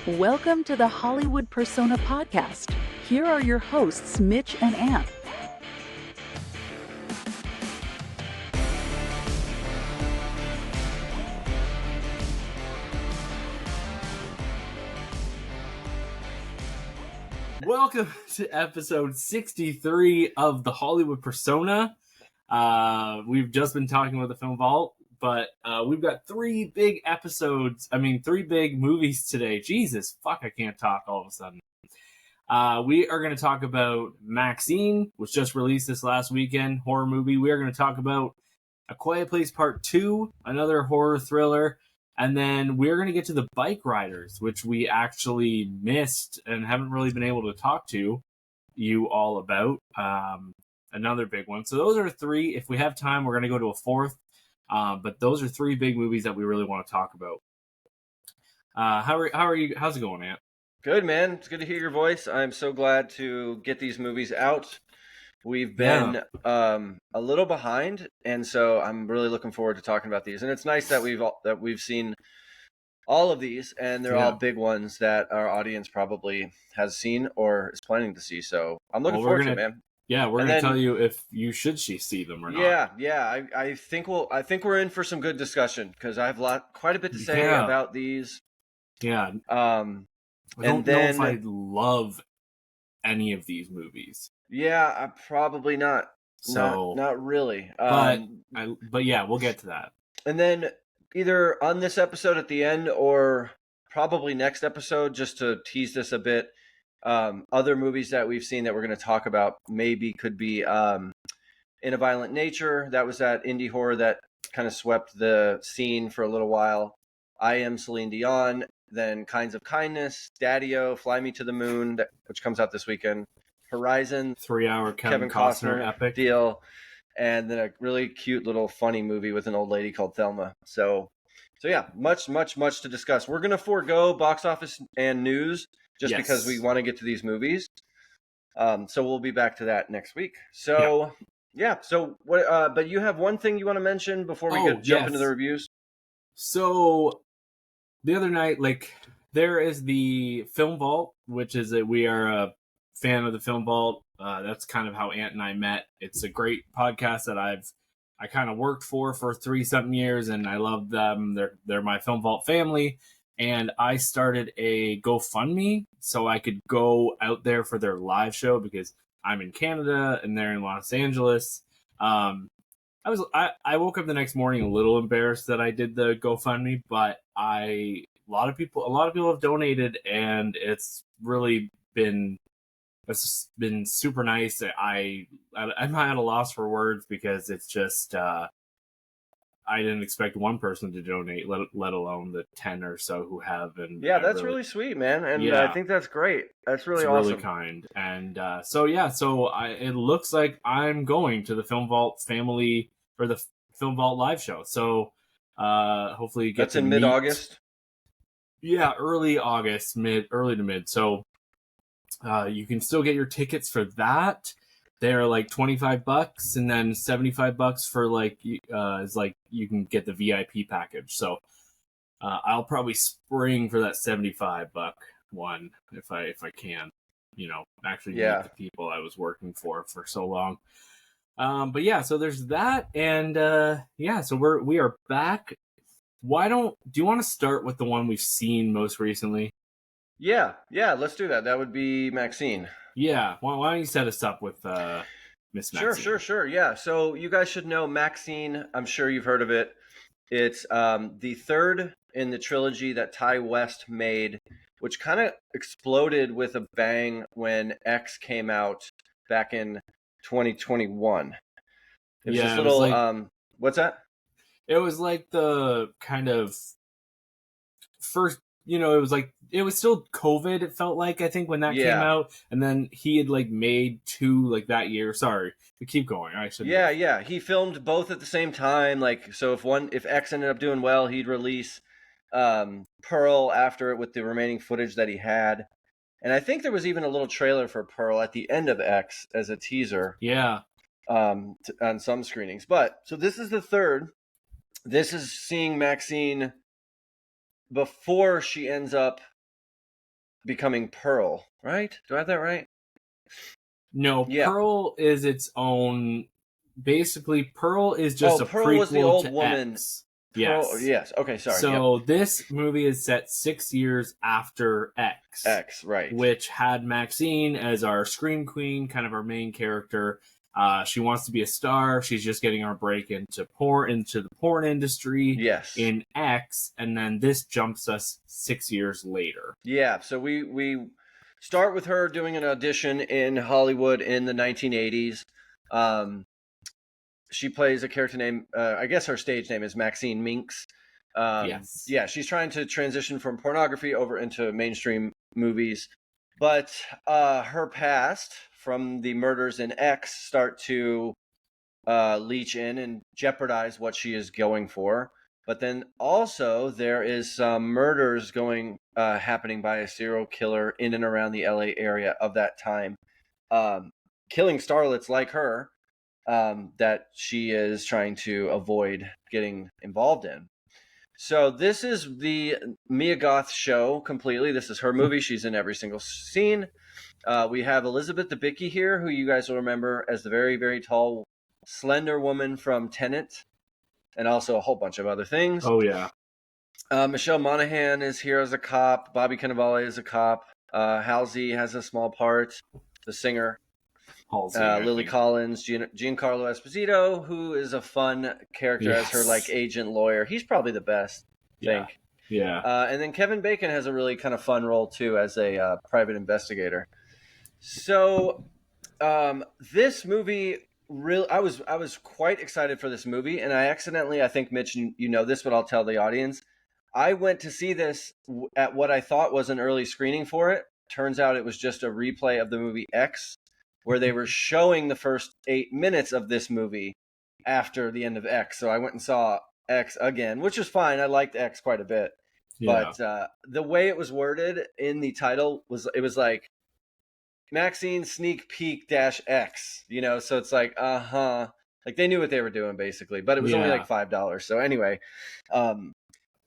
Welcome to the Hollywood Persona Podcast. Here are your hosts, Mitch and Ant. Welcome to episode 63 of the Hollywood Persona. We've just been talking about the Film Vault, but we've got three big movies today. Jesus, fuck, I can't talk all of a sudden. We are going to talk about MaXXXine, which just released this last weekend, horror movie. We are going to talk about A Quiet Place Part 2, another horror thriller. And then we're going to get to the Bikeriders, which we actually missed and haven't really been able to talk to you all about. Another big one. So those are three. If we have time, we're going to go to a fourth. But those are three big movies that we really want to talk about. How are you? How's it going, Ant? Good, man. It's good to hear your voice. I'm so glad to get these movies out. We've been a little behind, and so I'm really looking forward to talking about these. And it's nice that we've seen all of these, and they're all big ones that our audience probably has seen or is planning to see. So I'm looking forward to it, man. Yeah, we're going to tell you if you should see them or not. Yeah. I think we're in for some good discussion because I have quite a bit to say about these. Yeah. I don't know if I love any of these movies. Yeah, probably not. So not really. But yeah, we'll get to that. And then either on this episode at the end or probably next episode, just to tease this a bit, other movies that we've seen that we're going to talk about maybe could be In a Violent Nature. That was that indie horror that kind of swept the scene for a little while. I Am Celine Dion. Then Kinds of Kindness, Daddy-O, Fly Me to the Moon, which comes out this weekend. Horizon, 3-hour Kevin Costner epic deal, and then a really cute little funny movie with an old lady called Thelma. So yeah, much to discuss. We're gonna forego box office and news just because we want to get to these movies. So we'll be back to that next week. So So what? But you have one thing you want to mention before we jump into the reviews. So the other night, there is the Film Vault, which is we are a fan of the Film Vault. That's kind of how Ant and I met. It's a great podcast that I kind of worked for 3-something years, and I love them. They're my Film Vault family, and I started a GoFundMe so I could go out there for their live show because I'm in Canada and they're in Los Angeles. I woke up the next morning a little embarrassed that I did the GoFundMe, but a lot of people have donated, and it's really been super nice. I'm at a loss for words because it's just I didn't expect one person to donate, let alone the 10 or so who have. And that's really sweet, man. And I think that's great. That's really awesome. Really kind. And it looks like I'm going to the Film Vault family for the Film Vault live show. So hopefully you get that's in mid-August. Yeah, early to mid. So you can still get your tickets for that. They're like $25, and then $75 for you can get the VIP package. So I'll probably spring for that $75 one if I can. Actually meet the people I was working for so long. But yeah, so there's that, and so we are back. Do you want to start with the one we've seen most recently? Yeah, let's do that. That would be MaXXXine. Yeah, why don't you set us up with Miss MaXXXine? Sure. Yeah, so you guys should know MaXXXine. I'm sure you've heard of it. It's the third in the trilogy that Ty West made, which kind of exploded with a bang when X came out back in 2021. It was this little what's that? It was like the kind of first, it was still COVID, it felt like, I think, when that came out. And then he had made two that year. Sorry, but keep going. I should. Yeah. He filmed both at the same time. So if X ended up doing well, he'd release Pearl after it with the remaining footage that he had. And I think there was even a little trailer for Pearl at the end of X as a teaser. Yeah. On some screenings. But so this is the third. This is seeing MaXXXine before she ends up becoming Pearl, right? Do I have that right? No, Yeah. Pearl is its own. Basically, Pearl is just a Pearl was the prequel old to woman. X. Pearl, Yes. yes. Okay, sorry. So this movie is set 6 years after X. X, right. Which had MaXXXine as our scream queen, kind of our main character. She wants to be a star. She's just getting our break into the porn industry. Yes. In X, and then this jumps us 6 years later. Yeah. So we start with her doing an audition in Hollywood in the 1980s. She plays a character named, I guess her stage name is Maxine Minx. Yes. Yeah, she's trying to transition from pornography over into mainstream movies. But her past from the murders in X start to leach in and jeopardize what she is going for. But then also there is some murders happening by a serial killer in and around the LA area of that time, killing starlets like her, that she is trying to avoid getting involved in. So this is the Mia Goth show completely. This is her movie. She's in every single scene. We have Elizabeth Debicki here, who you guys will remember as the very, very tall, slender woman from Tenet, and also a whole bunch of other things. Oh, yeah. Michelle Monaghan is here as a cop. Bobby Cannavale is a cop. Halsey has a small part, the singer. Lily Collins, Giancarlo Esposito, who is a fun character as her like agent lawyer. He's probably the best, I think. Yeah. And then Kevin Bacon has a really kind of fun role too as a private investigator. So this movie I was quite excited for this movie, and I think Mitch, you know this, but I'll tell the audience. I went to see this at what I thought was an early screening for it. Turns out it was just a replay of the movie X, where they were showing the first 8 minutes of this movie after the end of X. So I went and saw X again, which was fine. I liked X quite a bit. Yeah. But the way it was worded in the title was like MaXXXine Sneak Peek -X, you know? So it's like, like they knew what they were doing basically, but it was only like $5. So anyway,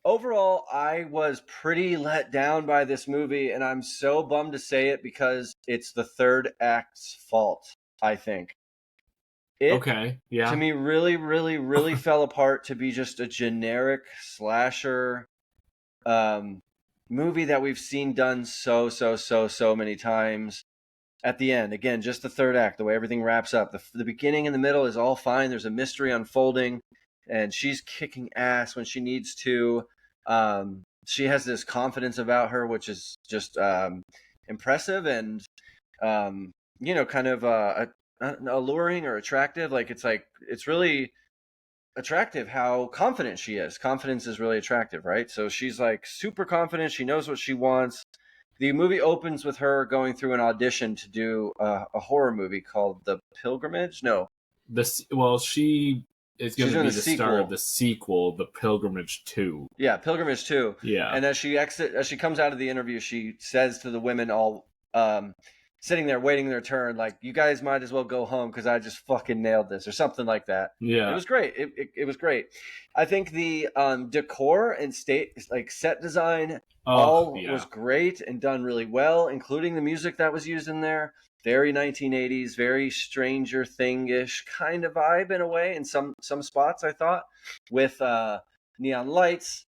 overall, I was pretty let down by this movie, and I'm so bummed to say it because it's the third act's fault, I think. To me, really, really, really fell apart to be just a generic slasher movie that we've seen done so many times. At the end, again, just the third act, the way everything wraps up. The beginning and the middle is all fine. There's a mystery unfolding, and she's kicking ass when she needs to. She has this confidence about her, which is just impressive and, kind of alluring or attractive. It's really attractive how confident she is. Confidence is really attractive, right? So she's like super confident. She knows what she wants. The movie opens with her going through an audition to do a horror movie called The Pilgrimage. No, she is going to be the star of the sequel, The Pilgrimage 2. Yeah, Pilgrimage 2. Yeah. And as she comes out of the interview, she says to the women all sitting there waiting their turn, like, you guys might as well go home because I just fucking nailed this, or something like that. Yeah. It was great. It was great. I think the decor and set design was great and done really well, including the music that was used in there. Very 1980s, very Stranger Thing-ish kind of vibe in a way in some spots, I thought, with neon lights,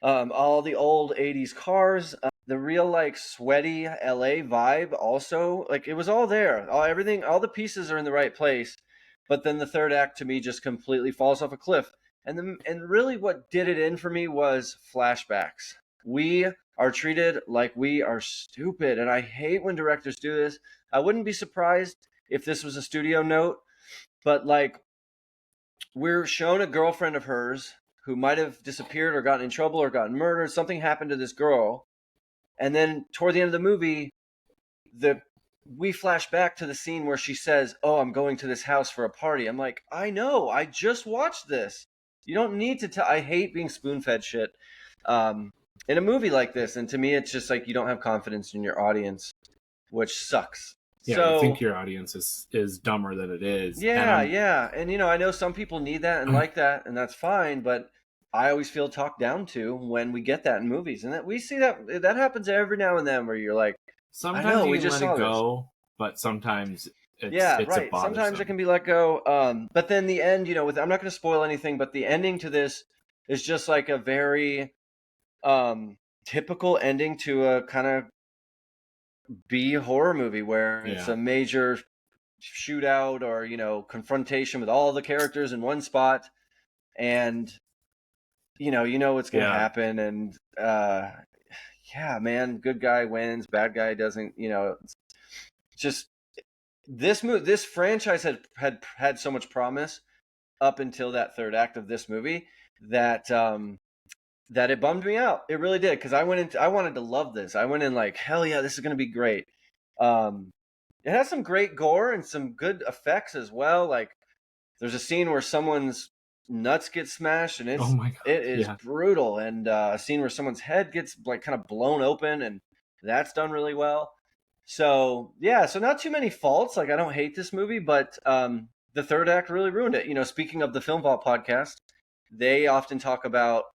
all the old 80s cars, the real like sweaty LA vibe also. Like it was all there. All the pieces are in the right place. But then the third act to me just completely falls off a cliff. And really what did it in for me was flashbacks. We are treated like we are stupid, and I hate when directors do this. I wouldn't be surprised if this was a studio note, but like we're shown a girlfriend of hers who might have disappeared or gotten in trouble or gotten murdered. Something happened to this girl. And then toward the end of the movie, we flash back to the scene where she says, "Oh, I'm going to this house for a party." I'm like, I know, I just watched this. You don't need to tell. I hate being spoon-fed shit in a movie like this. And to me, it's just like you don't have confidence in your audience, which sucks. Yeah, you think your audience is dumber than it is. Yeah. And, I know some people need that and like that, and that's fine. But I always feel talked down to when we get that in movies, and that we see that happens every now and then where you're like, I Sometimes know you we can just let it saw this. go, but sometimes Yeah, it's a right. Sometimes it bothersome. can be let go. But then the end, with I'm not going to spoil anything, but the ending to this is just like a very typical ending to a kind of B horror movie where it's Yeah. a major shootout or confrontation with all the characters in one spot, and you know what's going to Yeah. happen, and yeah, man, good guy wins, bad guy doesn't. It's just this franchise had so much promise up until that third act of this movie that that it bummed me out. It really did, because I wanted to love this. I went in like, hell yeah, this is going to be great. Um, it has some great gore and some good effects as well. Like, there's a scene where someone's nuts get smashed, and Oh my God. it is Yeah. brutal, and a scene where someone's head gets like kind of blown open, and that's done really well. So yeah, so not too many faults. Like, I don't hate this movie, but the third act really ruined it. Speaking of the Film Vault podcast, they often talk about,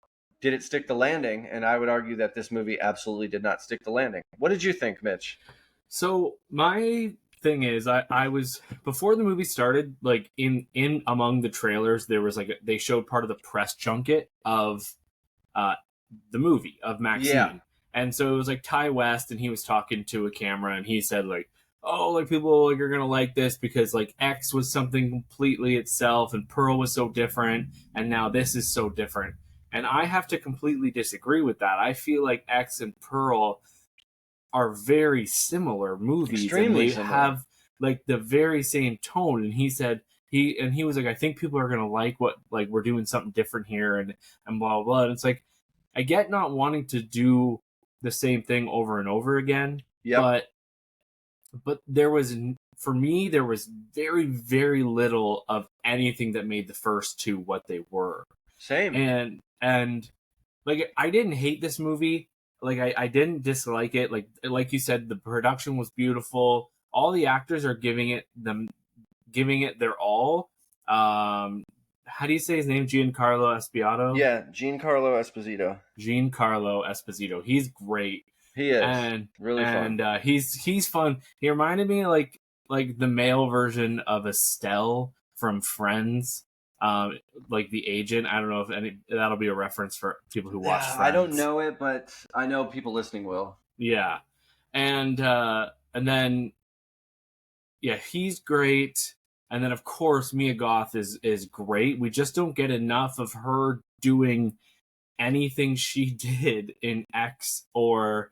did it stick the landing, and I would argue that this movie absolutely did not stick the landing. What did you think, Mitch? So my thing is, I was before the movie started, like in among the trailers, there was like they showed part of the press junket of uh the movie of Yeah. MaXXXine, and so it was like Ty West, and he was talking to a camera, and he said like, oh, like people like are gonna like this because like X was something completely itself, and Pearl was so different, and now this is so different. And I have to completely disagree with that. I feel like X and Pearl are very similar movies, and Extremely they similar. have like the very same tone. And he said he was like, I think people are gonna like what, like, we're doing something different here, and blah blah blah. And it's like, I get not wanting to do the same thing over and over again, Yep. but there was, for me, there was very very little of anything that made the first two what they were. Same. And like, I didn't hate this movie. Like, I didn't dislike it. Like you said, the production was beautiful. All the actors are giving it their all. How do you say his name? Giancarlo Esposito. Yeah, Giancarlo Esposito. Giancarlo Esposito. He's great. He is and really fun. He's fun. He reminded me like the male version of Estelle from Friends. Like the agent. I don't know if that'll be a reference for people who watch Friends. I don't know it, but I know people listening will. Yeah, and then yeah, he's great. And then of course Mia Goth is great. We just don't get enough of her doing anything she did in X or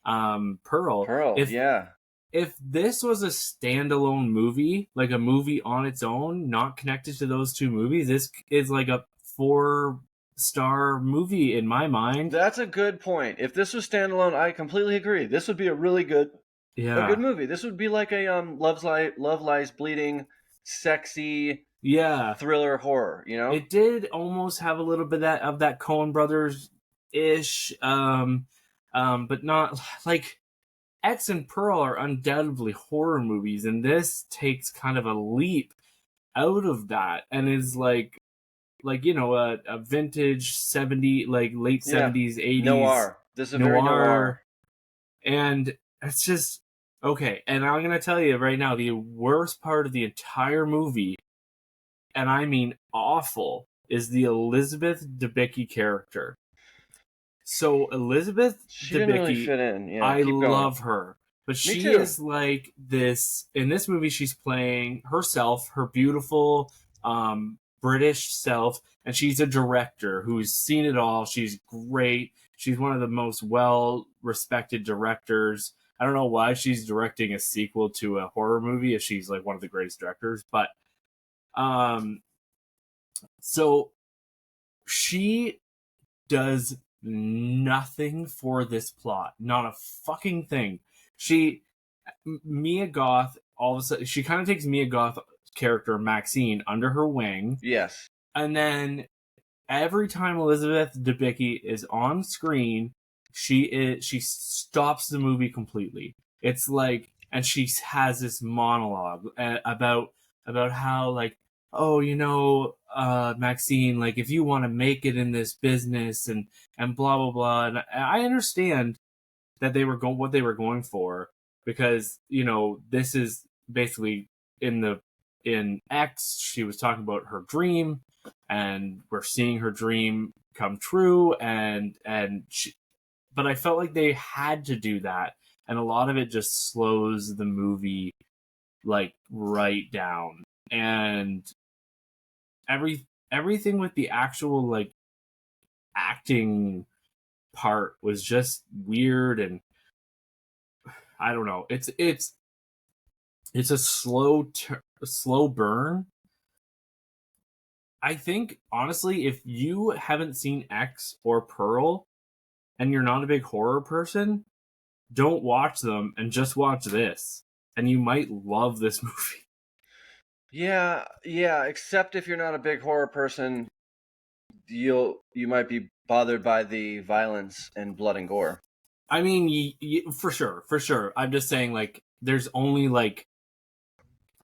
Pearl. Yeah. If this was a standalone movie, like a movie on its own, not connected to those two movies, this is like a 4-star movie in my mind. That's a good point. If this was standalone, I completely agree. This would be a really good, a good movie. This would be like a Love Lies Bleeding, sexy, thriller horror. It did almost have a little bit of that Coen Brothers ish, but not like. X and Pearl are undoubtedly horror movies, and this takes kind of a leap out of that, and is like a vintage 70, like late 70s 80s noir. This is a very noir, and it's just okay. And I'm gonna tell you right now, the worst part of the entire movie, and I mean awful, is the Elizabeth Debicki character. So Elizabeth she didn't really fit in. Yeah, I love her, but she is like this in this movie. She's playing herself, her beautiful British self, and she's a director who's seen it all. She's great. She's one of the most well-respected directors. I don't know why she's directing a sequel to a horror movie if she's like one of the greatest directors, but so she does nothing for this plot. Not a fucking thing. Mia Goth, all of a sudden, she kind of takes Mia Goth character MaXXXine under her wing. Yes. And then every time Elizabeth Debicki is on screen, she stops the movie completely. It's like, and she has this monologue about how like, oh, Maxine, like, if you want to make it in this business and blah blah blah. And I understand that they were going what they were going for, because this is basically in X, she was talking about her dream, and we're seeing her dream come true, but I felt like they had to do that, and a lot of it just slows the movie like right down, and everything with the actual like acting part was just weird, and I don't know. It's a slow burn. I think honestly, if you haven't seen X or Pearl and you're not a big horror person, don't watch them and just watch this, and you might love this movie. Yeah, except if you're not a big horror person, you might be bothered by the violence and blood and gore. I mean, for sure. I'm just saying, like, there's only like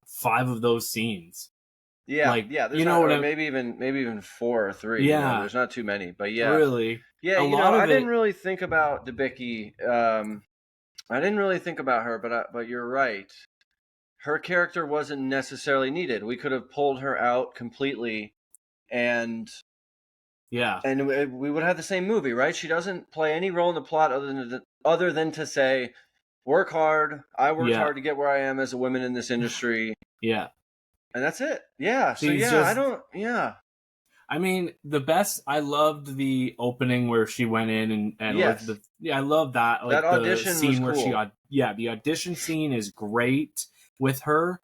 5 of those scenes. Yeah, like, there's maybe even 4 or 3. Yeah, there's not too many, but yeah, really. Yeah, I didn't really think about Debicki. I didn't really think about her, but you're right. Her character wasn't necessarily needed. We could have pulled her out completely, and we would have the same movie, right? She doesn't play any role in the plot other than to say, work hard. I worked hard to get where I am as a woman in this industry. Yeah. And that's it. Yeah. I mean, I loved the opening where she went in and yes. I love that. Like, that audition the scene was cool. where the audition scene is great with her.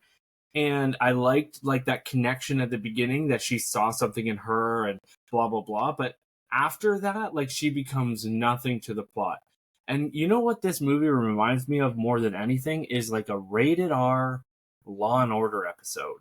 And I liked like that connection at the beginning, that she saw something in her and blah, blah, blah. But after that, like, she becomes nothing to the plot. And you know what this movie reminds me of more than anything is like a rated R Law and Order episode.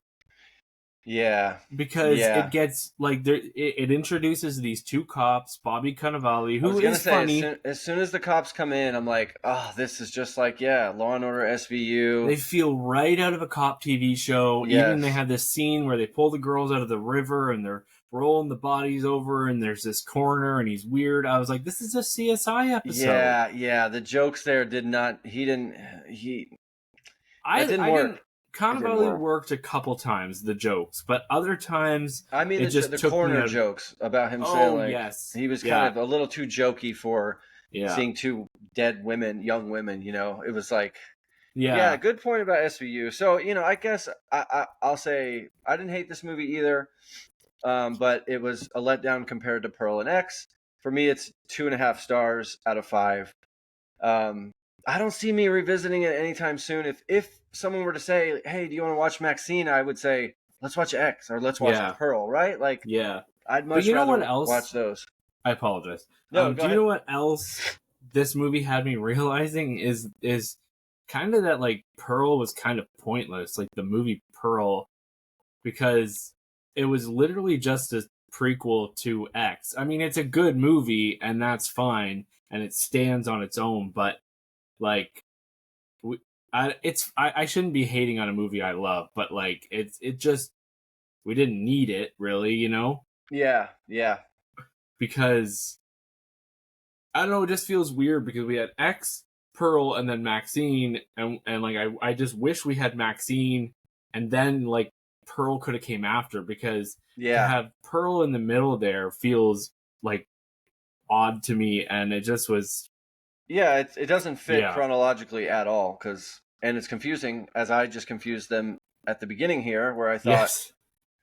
Yeah. Because it gets like it introduces these 2 cops, Bobby Cannavale, who is funny. As soon as the cops come in, I'm like, oh, this is just like, Law and Order SVU. They feel right out of a cop TV show. Yes. Even they have this scene where they pull the girls out of the river and they're rolling the bodies over, and there's this coroner and he's weird. I was like, this is a CSI episode. Yeah. The jokes there didn't work. Cannavale worked a couple times, the jokes, but other times I mean, the corner jokes about him saying, like, yes, he was kind of a little too jokey for seeing 2 dead women, young women. It was like, good point about SVU. So I guess I'll say I didn't hate this movie either, but it was a letdown compared to Pearl and X. For me, it's 2.5 stars out of 5. I don't see me revisiting it anytime soon. If someone were to say, hey, do you want to watch MaXXXine? I would say, let's watch X or let's watch Pearl, right? Like, I'd much rather watch those. I apologize. No, do you know what else this movie had me realizing is kind of that, like, Pearl was kind of pointless, like the movie Pearl, because it was literally just a prequel to X. I mean, it's a good movie and that's fine and it stands on its own, but like, I shouldn't be hating on a movie I love, but like, it just, we didn't need it really, Yeah. Because I don't know, it just feels weird because we had X, Pearl, and then MaXXXine, and like, I just wish we had MaXXXine and then like Pearl could have came after, because to have Pearl in the middle there feels like odd to me, and it just was. Yeah, it doesn't fit chronologically at all, and it's confusing, as I just confused them at the beginning here, where I thought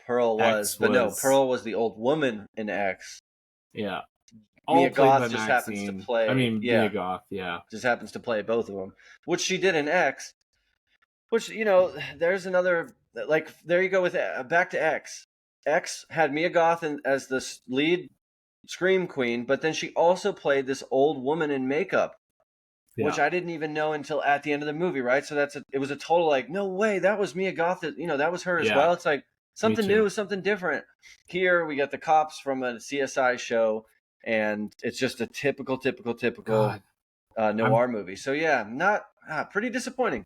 Pearl was, but no, Pearl was the old woman in X. Yeah. Mia Goth just happens to play. Mia Goth, just happens to play both of them, which she did in X. Which, there's another, like, there you go with back to X. X had Mia Goth as the lead scream queen, but then she also played this old woman in makeup, which I didn't even know until at the end of the movie, right? So it was a total, like, no way, that was Mia Goth, that was her as well. It's like something new, something different. Here we got the cops from a CSI show, and it's just a typical noir movie. So not pretty disappointing.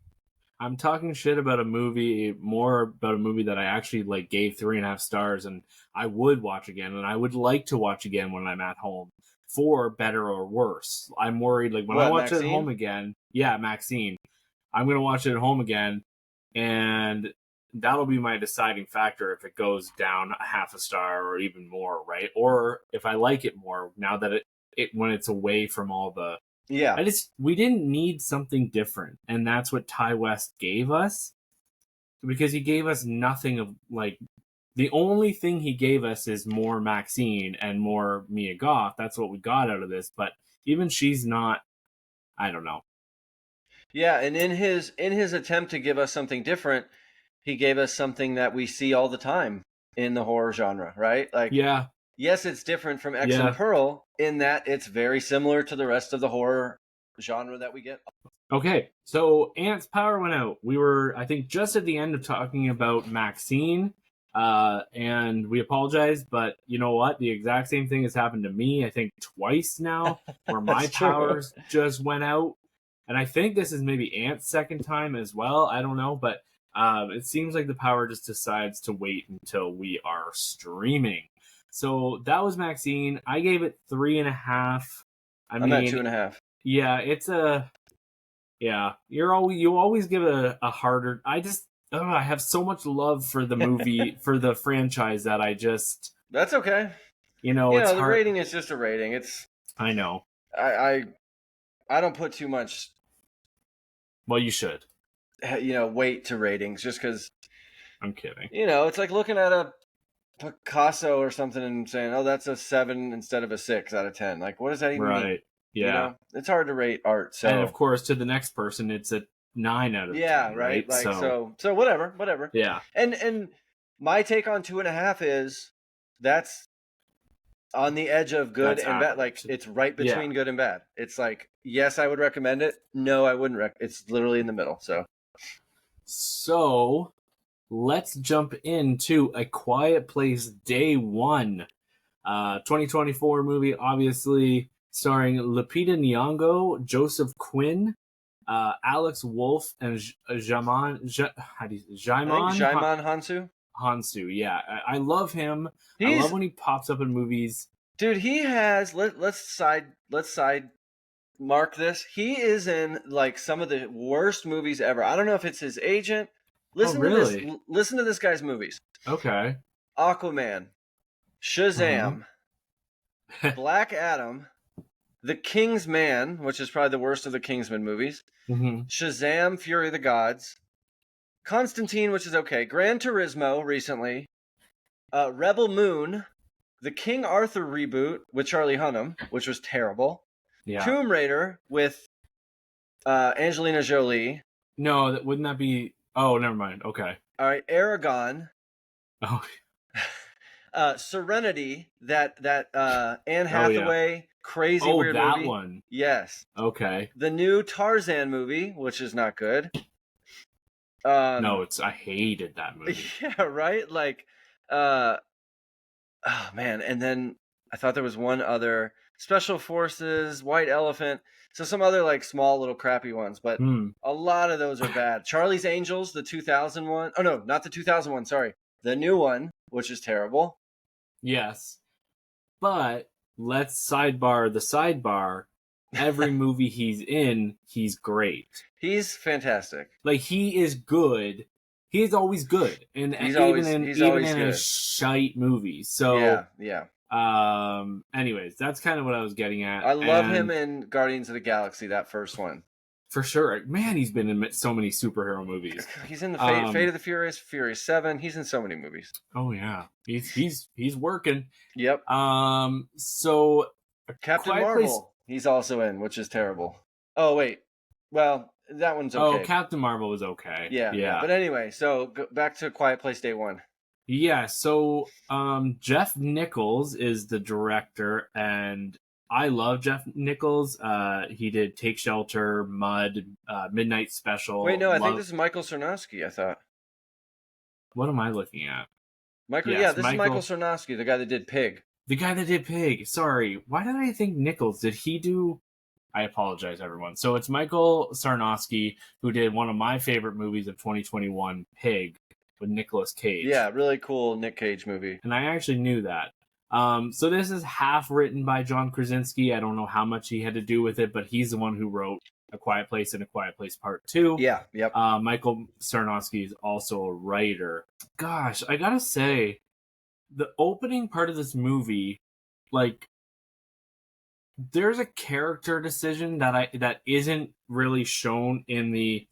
I'm talking shit about a movie, more about a movie that I actually like gave 3.5 stars, and I would watch again, and I would like to watch again when I'm at home, for better or worse. I'm worried, like when I What, watch it at MaXXXine? home again, yeah, MaXXXine, I'm gonna watch it at home again, and that'll be my deciding factor if it goes down a half a star or even more, right? Or if I like it more now that it when it's away from all the Yeah. we didn't need something different, and that's what Ty West gave us, because he gave us nothing of like the only thing he gave us is more Maxine and more Mia Goth. That's what we got out of this, but even she's not. I don't know. Yeah, and in his attempt to give us something different, he gave us something that we see all the time in the horror genre, right? Like, Yeah, yes, it's different from X and yeah. Pearl in that it's very similar to the rest of the horror genre that we get. Okay, so Ant's power went out. We were, I think, just at the end of talking about Maxine, and we apologize, but you know what? The exact same thing has happened to me, I think, twice now, where my That's true. powers just went out. And I think this is maybe Ant's second time as well. I don't know, but it seems like the power just decides to wait until we are streaming. So that was Maxine. I gave it 3.5. I'm at 2.5. Yeah, it's a. Yeah, you always give it a harder. I have so much love for the movie for the franchise that I just That's okay. it's the hard. rating is just a rating. It's I know. I don't put too much Well, you should. weight to ratings just because I'm kidding. it's like looking at a Picasso or something and saying, oh, that's a 7 instead of a 6 out of 10. Like, what does that even mean? Right. Yeah. It's hard to rate art. So, and of course, to the next person, it's a 9 out of 10. right. Like, So whatever. yeah. And my take on 2.5 is that's on the edge of good That's and bad. average. Like, it's right between good and bad. It's like, yes, I would recommend it. No, I wouldn't. It's literally in the middle. So let's jump into A Quiet Place Day One, 2024 movie, obviously starring Lupita Nyong'o, Joseph Quinn, Alex Wolff, and Jaimon Hansu. Hansu. Yeah, I love him. I He's love when he pops up in movies. dude. He has let's side mark this. He is in like some of the worst movies ever. I don't know if it's his agent. Listen to this. Listen to this guy's movies. Okay. Aquaman, Shazam, Black Adam, The King's Man, which is probably the worst of the Kingsman movies. Shazam, Fury of the Gods, Constantine, which is okay, Gran Turismo recently, Rebel Moon, the King Arthur reboot with Charlie Hunnam, which was terrible. Yeah. Tomb Raider with Angelina Jolie. No, wouldn't that be? Oh, never mind. Okay. All right, Aragon. Oh. Serenity, that Anne Hathaway crazy weird movie. Oh, that one. Yes. Okay. The new Tarzan movie, which is not good. No, I hated that movie. Yeah, right? Like, oh man. And then I thought there was one other, Special Forces, White Elephant. So some other like small little crappy ones, but a lot of those are bad. Charlie's Angels, the 2001. Oh no, not the 2001, sorry. The new one, which is terrible. Yes. But let's sidebar the sidebar. Every movie he's in, he's great. He's fantastic. Like, he is good. He's always good. And even in a shite movie. So yeah. Anyways, that's kind of what I was getting at. I love him in Guardians of the Galaxy, that first one. For sure. Man, he's been in so many superhero movies. He's in the Fate of the Furious, Furious 7. He's in so many movies. Oh yeah. He's working. Yep. So Captain Marvel, he's also in, which is terrible. Oh wait. Well, that one's okay. Oh, Captain Marvel was okay. Yeah. But anyway, so back to Quiet Place Day One. Yeah, so Jeff Nichols is the director, and I love Jeff Nichols. He did Take Shelter, Mud, Midnight Special. Wait, no, I think this is Michael Sarnowski, I thought. What am I looking at? This is Michael Sarnowski, the guy that did Pig. The guy that did Pig. Sorry. Why did I think Nichols? Did he do I apologize, everyone. So it's Michael Sarnowski, who did one of my favorite movies of 2021, Pig, with Nicolas Cage. Yeah, really cool Nick Cage movie. And I actually knew that. So this is half written by John Krasinski. I don't know how much he had to do with it, but he's the one who wrote A Quiet Place and A Quiet Place Part 2. Yeah, yep. Michael Sarnowski is also a writer. Gosh, I gotta say, the opening part of this movie, like, there's a character decision that isn't really shown in the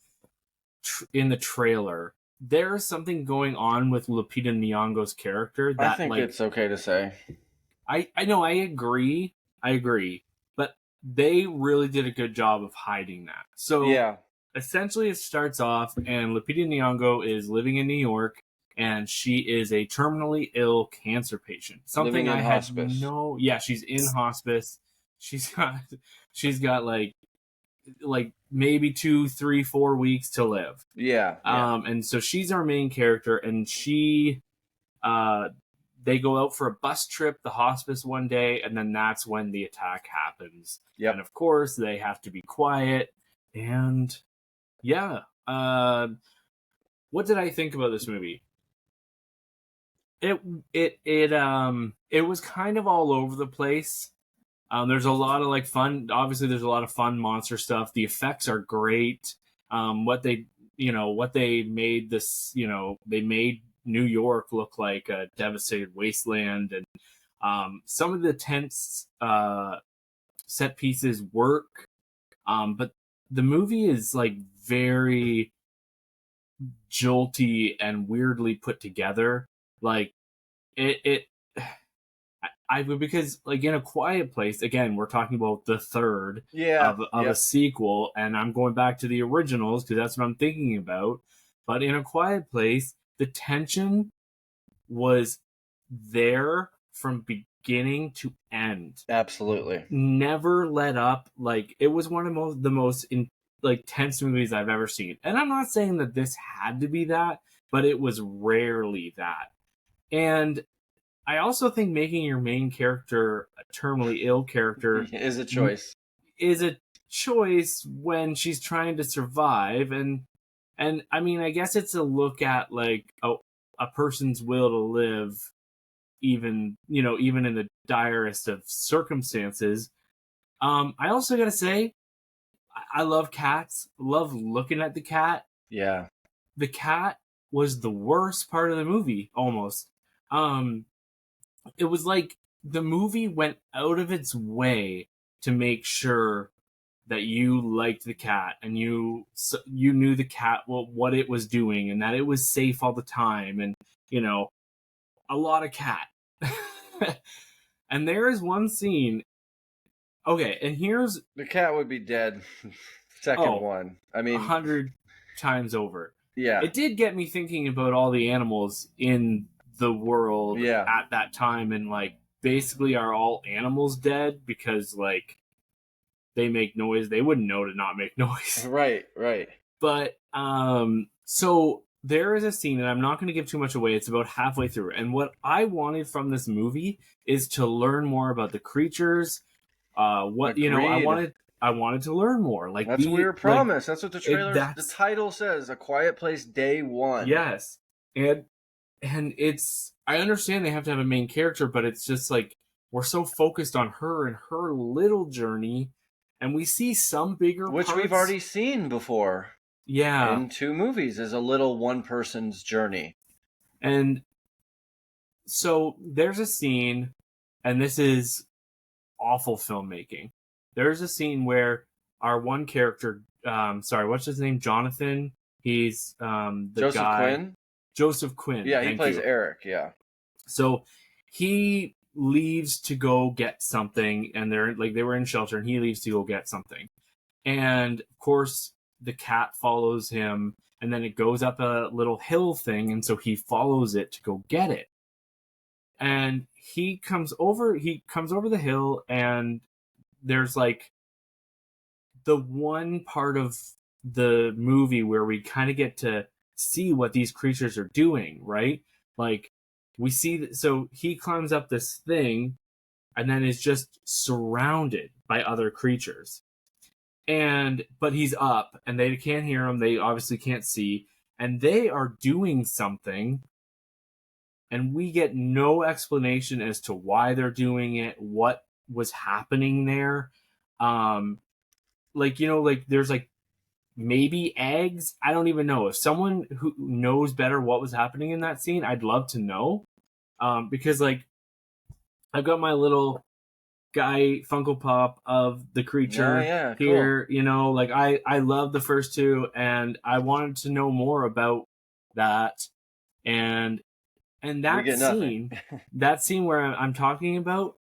trailer. There's something going on with Lupita Nyong'o's character that, I think it's okay to say. I know, I agree, but they really did a good job of hiding that. So yeah, essentially, it starts off, and Lupita Nyong'o is living in New York, and she is a terminally ill cancer patient. Something living in I hospice. had no. Yeah, she's in hospice. She's got like maybe 2, 3, 4 weeks to live. Yeah. And so she's our main character, and they go out for a bus trip, the hospice, one day, and then that's when the attack happens. Yep. And of course, they have to be quiet. And yeah, what did I think about this movie? It was kind of all over the place. There's a lot of like fun. Obviously, there's a lot of fun monster stuff. The effects are great. What they made this, they made New York look like a devastated wasteland, and some of the tense set pieces work. But the movie is like very jolty and weirdly put together. Like because like in A Quiet Place, again, we're talking about the third of a sequel, and I'm going back to the originals because that's what I'm thinking about. But in A Quiet Place, the tension was there from beginning to end. Absolutely. Never let up. Like, it was one of the most tense movies I've ever seen. And I'm not saying that this had to be that, but it was rarely that. And I also think making your main character a terminally ill character is a choice. Is a choice when she's trying to survive, and I mean, I guess it's a look at like a person's will to live, even in the direst of circumstances. I also gotta say, I love cats. Love looking at the cat. Yeah, the cat was the worst part of the movie almost. It was like the movie went out of its way to make sure that you liked the cat and you knew the cat, what it was doing, and that it was safe all the time, and a lot of cat. And there is one scene. Okay, and here's the cat would be dead. Second one. I mean, 100 times over. Yeah, it did get me thinking about all the animals in the world at that time, and like, basically, are all animals dead because like they make noise? They wouldn't know to not make noise. Right. But so there is a scene, and I'm not going to give too much away. It's about halfway through, and what I wanted from this movie is to learn more about the creatures. I wanted to learn more. Like, that's what we were promised. That's what the trailer, the title says, A Quiet Place Day One. Yes, and it's, I understand they have to have a main character, but it's just like we're so focused on her and her little journey, and we see some bigger parts, we've already seen before. Yeah, in 2 movies, as a little one person's journey. And so there's a scene, and this is awful filmmaking. There's a scene where our one character, what's his name? Jonathan. He's Joseph Quinn. Yeah, he plays Eric. Yeah. So he leaves to go get something, and they were in shelter, and he leaves to go get something, and of course the cat follows him, and then it goes up a little hill thing, and so he follows it to go get it. And he comes over the hill, and there's like the one part of the movie where we kind of get to see what these creatures are doing, right? Like, we see so he climbs up this thing and then is just surrounded by other creatures. but he's up, and they can't hear him. They obviously can't see, and they are doing something, and we get no explanation as to why they're doing it, what was happening there. There's like maybe eggs. I don't even know. If someone who knows better what was happening in that scene, I'd love to know. Because like I've got my little guy Funko Pop of the creature here. Cool. Like I love the first two, and I wanted to know more about that. And that scene, that scene where I'm talking about,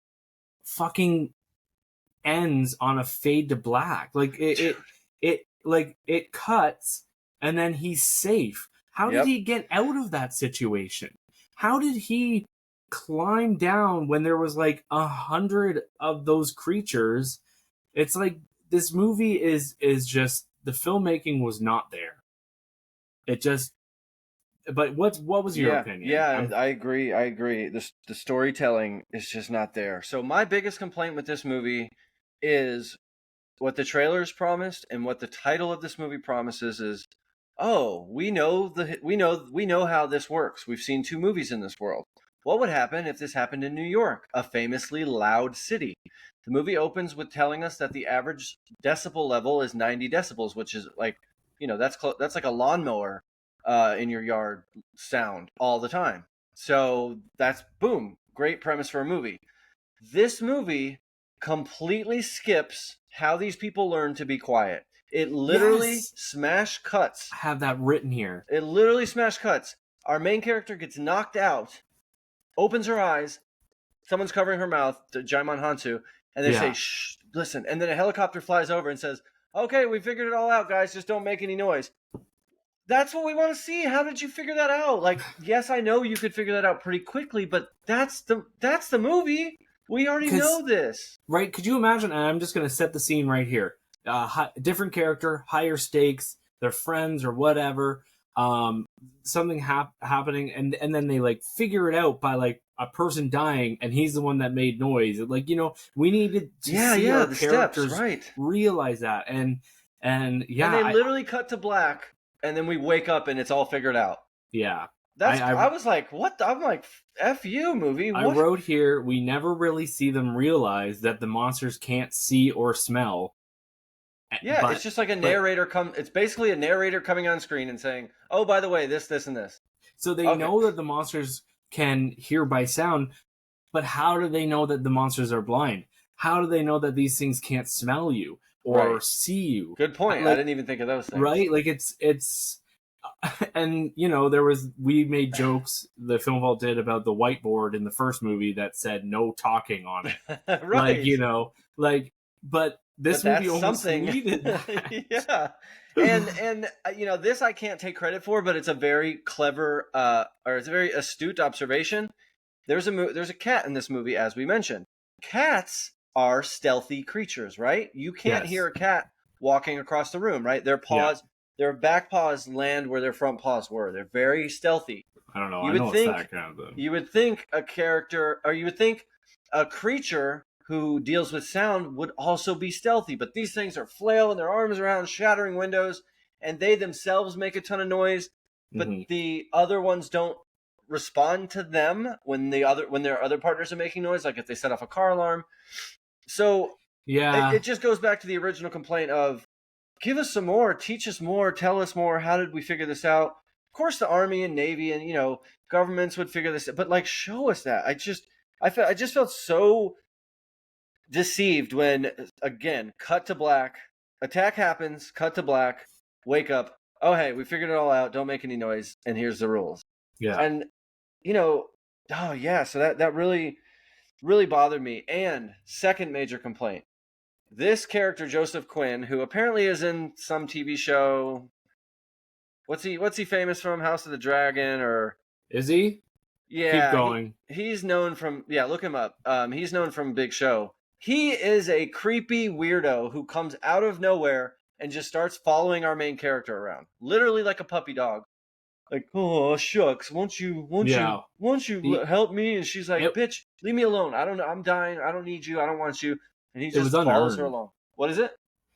fucking ends on a fade to black. Like it cuts, and then he's safe. How did he get out of that situation? How did he climb down when there was like 100 of those creatures? It's like this movie is just, the filmmaking was not there. It just. But what was your opinion? Yeah, I agree. The storytelling is just not there. So my biggest complaint with this movie is what the trailers promised and what the title of this movie promises is, we know how this works. We've seen 2 movies in this world. What would happen if this happened in New York, a famously loud city? The movie opens with telling us that the average decibel level is 90 decibels, which is like, that's like a lawnmower in your yard sound all the time. So that's, boom, great premise for a movie. This movie completely skips how these people learn to be quiet. It literally smash cuts. I have that written here. It literally smash cuts. Our main character gets knocked out, opens her eyes, someone's covering her mouth, Jaimon Hansu, and they say, shh, listen. And then a helicopter flies over and says, okay, we figured it all out, guys, just don't make any noise. That's what we want to see. How did you figure that out? Like, yes, I know you could figure that out pretty quickly, but that's the movie. We already know this. Right? Could you imagine? And I'm just going to set the scene right here. Different character, higher stakes, they're friends or whatever. Something happening, and then they like figure it out by like a person dying, and he's the one that made noise. Like, we needed to see our characters steps, realize that. And they literally cut to black. And then we wake up and it's all figured out. Yeah. I was like, what? I'm like, F you, movie. What? I wrote here, we never really see them realize that the monsters can't see or smell. Yeah, it's just like a narrator it's basically a narrator coming on screen and saying, oh, by the way, this, and this. So they know that the monsters can hear by sound, but how do they know that the monsters are blind? How do they know that these things can't smell you or see you? Good point. I didn't even think of those things. Right? Like it's and we made jokes, the Film Vault did, about the whiteboard in the first movie that said no talking on it. Right. But this movie almost needed that. Yeah. And this I can't take credit for, but it's a very clever or it's a very astute observation. There's a cat in this movie, as we mentioned. Cats are stealthy creatures, right? You can't hear a cat walking across the room, right? Their paws, their back paws land where their front paws were. They're very stealthy. I don't know. You would think a character, or you would think a creature who deals with sound would also be stealthy, but these things are flailing their arms around, shattering windows, and they themselves make a ton of noise, but the other ones don't respond to them when their other partners are making noise, like if they set off a car alarm. So it just goes back to the original complaint of, give us some more, teach us more, tell us more. How did we figure this out? Of course, the Army and Navy and governments would figure this out, but like, show us that. I just felt so deceived when, again, cut to black, attack happens, cut to black, wake up. Oh, hey, we figured it all out. Don't make any noise, and here's the rules. Yeah, and so that really, really bothered me. And second major complaint. This character, Joseph Quinn, who apparently is in some TV show. What's he famous from? House of the Dragon, or is he? Yeah, keep going. He's known from look him up. He's known from Big Show. He is a creepy weirdo who comes out of nowhere and just starts following our main character around, literally like a puppy dog. Like, oh shucks, won't you help me? And she's like, bitch, leave me alone. I don't know. I'm dying. I don't need you. I don't want you. And he just follows her along. What is it?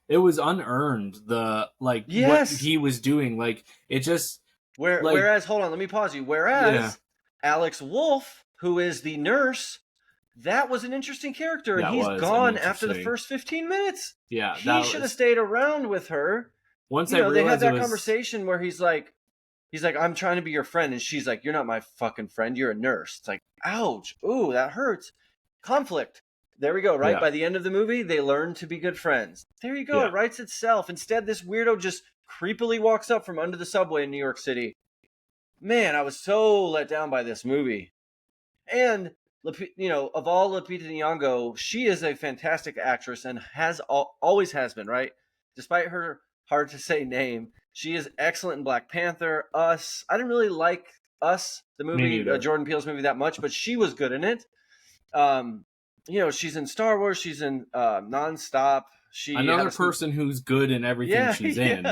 it was unearned. The like what Yes. he was doing, like it just Whereas, hold on, let me pause you. Whereas Alex Wolff, who is the nurse, that was an interesting character, and That he's was gone after the interesting. first 15 minutes. Yeah, He should have stayed around with her. Once You I know, they had realized that it was conversation where he's like, I'm trying to be your friend, and she's like, you're not my fucking friend, you're a nurse. It's like, ouch, ooh, that hurts. Conflict. There we go, right? Yeah. By the end of the movie, they learn to be good friends. There you go, Yeah. It writes itself. Instead, this weirdo just creepily walks up from under the subway in New York City. Man, I was so let down by this movie. And, you know, of all Lupita Nyong'o, she is a fantastic actress and always has been, right? Despite her hard to say name, she is excellent in Black Panther, Us. I didn't really like Us, the movie, Jordan Peele's movie, that much, but she was good in it. You know, she's in Star Wars, she's in Nonstop. Another person who's good in everything she's in.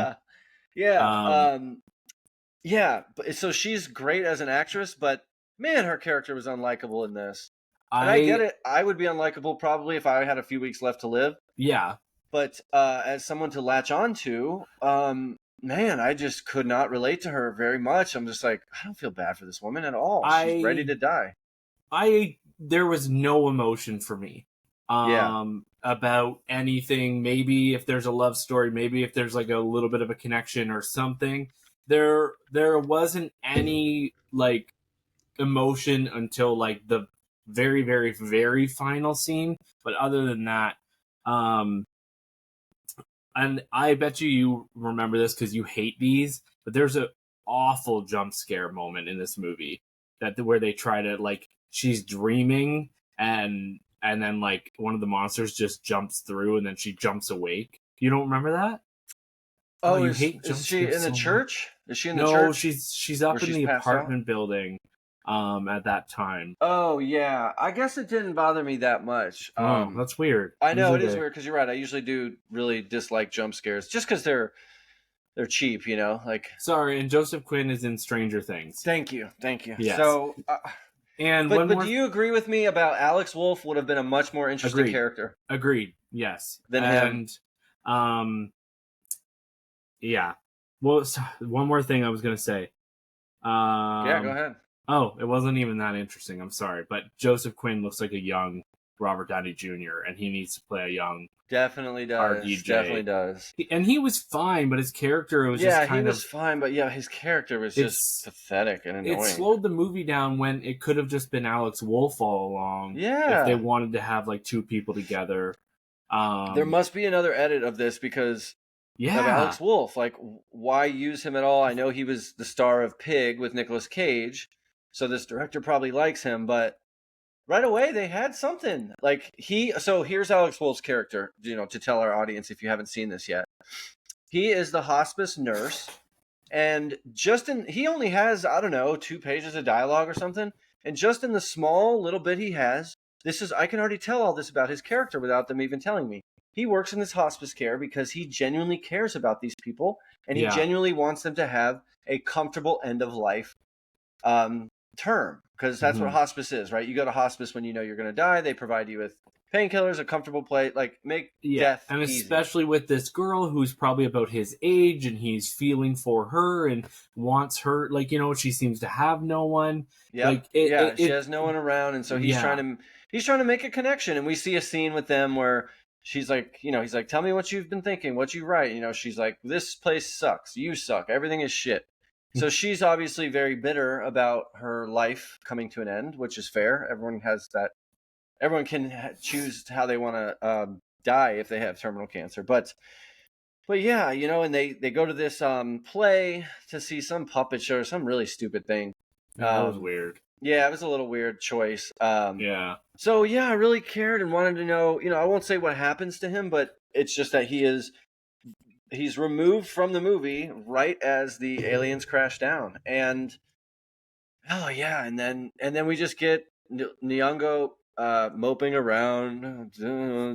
Yeah, so she's great as an actress, but man, her character was unlikable in this. And I get it. I would be unlikable probably if I had a few weeks left to live. Yeah. But as someone to latch on to, man, I just could not relate to her very much. I'm just like, I don't feel bad for this woman at all. She's ready to die. There was no emotion for me about anything. Maybe if there's a love story, maybe if there's like a little bit of a connection or something. There wasn't any like emotion until like the very, very, very final scene. But other than that, and I bet you remember this because you hate these, but there's an awful jump scare moment in this movie where they try to like she's dreaming and then like one of the monsters just jumps through and then she jumps awake. You don't remember that? Oh, is she in the church? Is she in the church? No, she's up in the apartment building at that time. Oh, yeah. I guess it didn't bother me that much. That's weird. I know it is weird because you're right. I usually do really dislike jump scares just because they're cheap, you know? Like, sorry, and Joseph Quinn is in Stranger Things. Thank you. Yes. So, but do you agree with me about Alex Wolff would have been a much more interesting character? Agreed. Yes. Than him. Yeah. Well, one more thing I was going to say. Yeah, go ahead. Oh, it wasn't even that interesting. I'm sorry. But Joseph Quinn looks like a young Robert Downey Jr., and he needs to play a young Definitely does. RDJ. Definitely does. And he was fine, but his character was just kind of... Yeah, he was fine, but his character was just pathetic and annoying. It slowed the movie down when it could have just been Alex Wolff all along. Yeah. If they wanted to have, like, two people together. There must be another edit of this because... Yeah. Of Alex Wolff. Like, why use him at all? I know he was the star of Pig with Nicolas Cage, so this director probably likes him, but right away they had something. Like, so here's Alex Wolff's character, you know, to tell our audience if you haven't seen this yet. He is the hospice nurse, and he only has, I don't know, 2 pages of dialogue or something, and just in the small little bit he has, I can already tell all this about his character without them even telling me. He works in this hospice care because he genuinely cares about these people, and he genuinely wants them to have a comfortable end of life term, because that's what hospice is, right? You go to hospice when you know you're going to die. They provide you with painkillers, a comfortable place, like make death and easy. Especially with this girl who's probably about his age, and he's feeling for her and wants her, like, you know, she seems to have no one. Yeah, like, she has no one around, and so he's trying to make a connection. And we see a scene with them where she's like, you know, he's like, tell me what you've been thinking, what you write. You know, she's like, this place sucks. You suck. Everything is shit. So she's obviously very bitter about her life coming to an end, which is fair. Everyone has that. Everyone can choose how they want to die if they have terminal cancer. But yeah, you know, and they go to this play to see some puppet show or some really stupid thing. That was weird. Yeah, it was a little weird choice. Yeah. So, yeah, I really cared and wanted to know, you know, I won't say what happens to him, but it's just that he's removed from the movie right as the aliens crash down. And, oh, yeah, and then we just get Nyong'o moping around.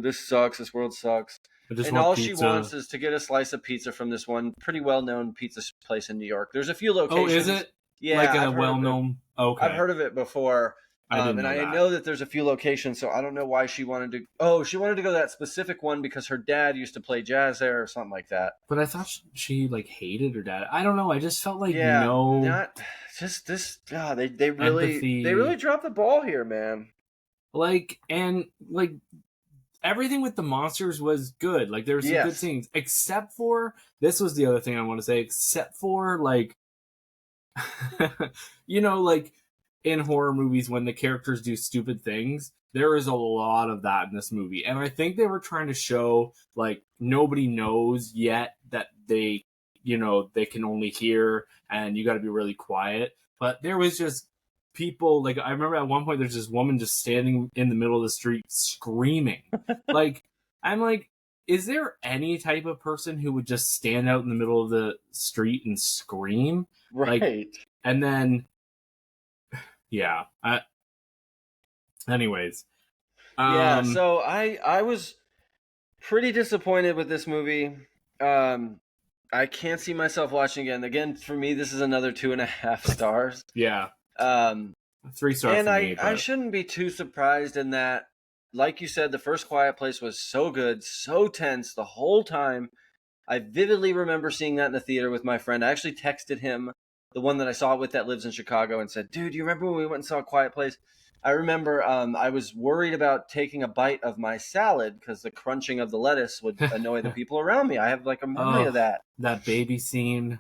This sucks. This world sucks. And all she wants is to get a slice of pizza from this one pretty well-known pizza place in New York. There's a few locations. Oh, is it? Yeah. Like a well-known... Okay. I've heard of it before. I didn't And know I that. know that there's a few locations, so I don't know why she wanted to. Oh, she wanted to go to that specific one because her dad used to play jazz there or something like that. But I thought she like hated her dad. I don't know. I just felt like Yeah, no not just this. God, they empathy. really dropped the ball here, man. Like, and like everything with the monsters was good. Like there were some good Yes. scenes, except for this was the other thing I want to say. Except for like, like in horror movies when the characters do stupid things, there is a lot of that in this movie, and I think they were trying to show like nobody knows yet that they can only hear, and you got to be really quiet. But there was just people like I remember at one point there's this woman just standing in the middle of the street screaming. Like I'm like, is there any type of person who would just stand out in the middle of the street and scream? Right. Like, and then yeah. Anyways. Yeah, so I was pretty disappointed with this movie. I can't see myself watching again. Again, for me, this is another 2.5 stars. Yeah. Um, 3 stars and for me. I shouldn't be too surprised in that, like you said, the first Quiet Place was so good, so tense the whole time. I vividly remember seeing that in the theater with my friend. I actually texted him, the one that I saw it with that lives in Chicago, and said, "Dude, you remember when we went and saw a Quiet Place?" I remember I was worried about taking a bite of my salad because the crunching of the lettuce would annoy the people around me. I have like a memory of that. That baby scene.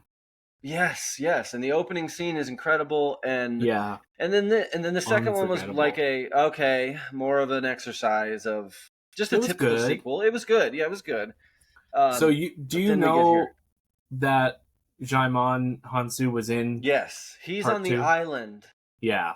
Yes, and the opening scene is incredible, and Yeah. and then the second one was like more of an exercise of just a typical sequel. It was good. Yeah, it was good. So do you know that Jaimon Hansu was in? Yes, he's on the island. Yeah.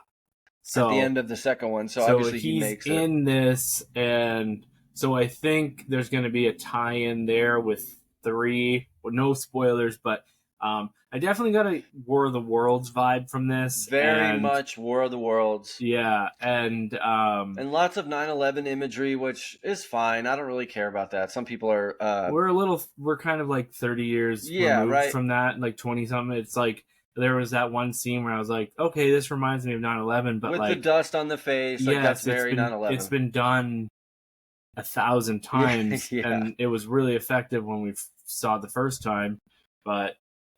So at the end of the second one, so obviously he makes it. He's in this, and so I think there's going to be a tie-in there with 3. Well, no spoilers, but I definitely got a War of the Worlds vibe from this. Very much War of the Worlds. Yeah, and lots of 9/11 imagery, which is fine. I don't really care about that. Some people are. We're kind of like 30 years removed from that, like 20 something. It's like there was that one scene where I was like, okay, this reminds me of 9/11, but with like the dust on the face, like that's very 9/11. It's been done 1,000 times, and it was really effective when we saw it the first time.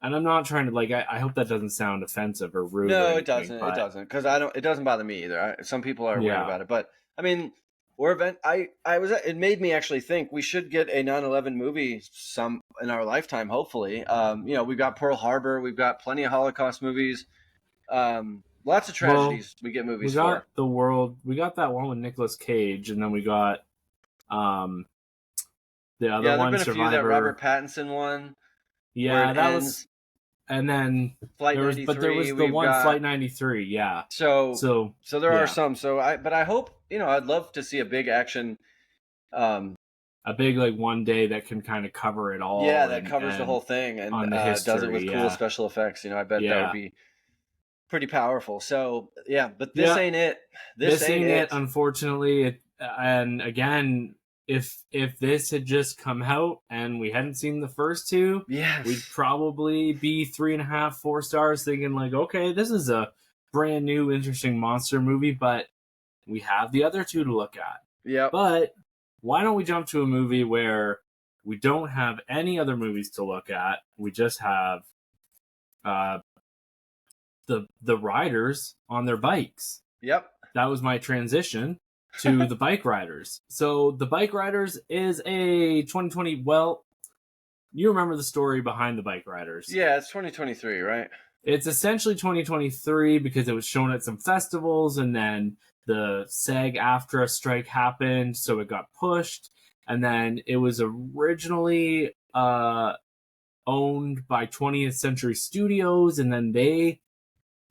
And I'm not trying to like. I hope that doesn't sound offensive or rude. No, or anything, it doesn't. It doesn't, because I don't. It doesn't bother me either. Some people are weird about it, but I mean, It made me actually think we should get a 9/11 movie some in our lifetime. Hopefully, we've got Pearl Harbor, we've got plenty of Holocaust movies, lots of tragedies. We get movies. We got The World. We got that one with Nicolas Cage, and then we got the other one, there've been a few, that Robert Pattinson one. Yeah, that was. And then Flight 93, but there was the one Flight 93, yeah. So there are some. But I hope I'd love to see a big action, a big like one day that can kind of cover it all. Yeah, that covers the whole thing and does it with cool special effects. I bet that would be pretty powerful. So yeah, but this ain't it. This ain't it. Unfortunately, and again. If this had just come out and we hadn't seen the first 2, we'd probably be 3.5, 4 stars, thinking like, okay, this is a brand new, interesting monster movie, but we have the other 2 to look at. Yeah. But why don't we jump to a movie where we don't have any other movies to look at? We just have the riders on their bikes. Yep. That was my transition to the Bikeriders. So the Bikeriders is a 2020. Well, you remember the story behind the Bikeriders? Yeah, it's 2023, right? It's essentially 2023 because it was shown at some festivals, and then the SAG-AFTRA strike happened, so it got pushed. And then it was originally owned by 20th Century Studios, and then they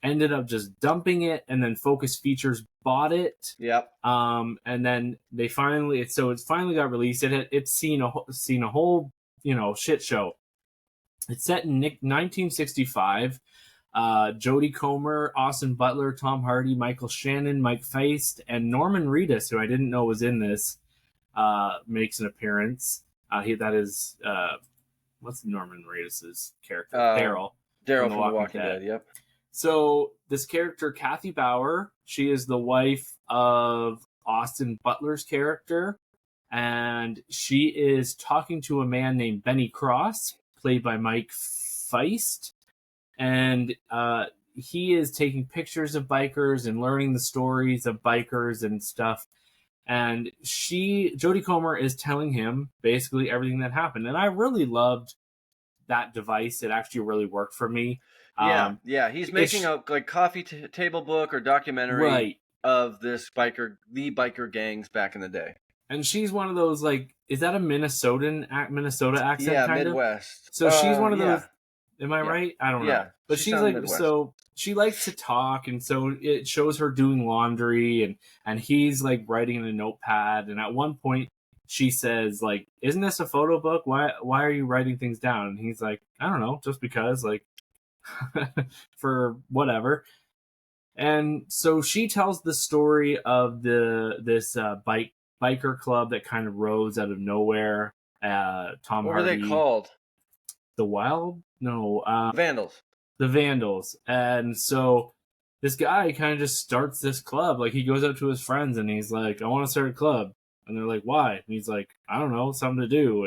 ended up just dumping it, and then Focus Features bought it. Yep. And then they finally finally got released. It's seen a whole shit show. It's set in 1965. Jodie Comer, Austin Butler, Tom Hardy, Michael Shannon, Mike Feist, and Norman Reedus, who I didn't know was in this, makes an appearance. What's Norman Reedus's character? Daryl. Daryl from The Walking Dead. Yep. So this character, Kathy Bauer, she is the wife of Austin Butler's character, and she is talking to a man named Benny Cross, played by Mike Feist, and he is taking pictures of bikers and learning the stories of bikers and stuff. And Jodie Comer, is telling him basically everything that happened, and I really loved that device. It actually really worked for me. Yeah. He's making a coffee table book or documentary Right. of the biker gangs back in the day. And she's one of those, like, is that a Minnesota accent? Yeah, kind Midwest. Of? So she's one of those. Yeah. Am I right? I don't know. Yeah, But she's like, Midwest. so she likes to talk, and so it shows her doing laundry, and he's like writing in a notepad. And at one point, she says, like, "Isn't this a photo book? Why are you writing things down?" And he's like, "I don't know, just because, like, for whatever." And so she tells the story of this biker club that kind of rose out of nowhere. Tom Hardy. What were they called? The Wild? No. Vandals. The Vandals. And so this guy kind of just starts this club. Like, he goes up to his friends and he's like, "I want to start a club." And they're like, "Why?" And he's like, "I don't know, something to do."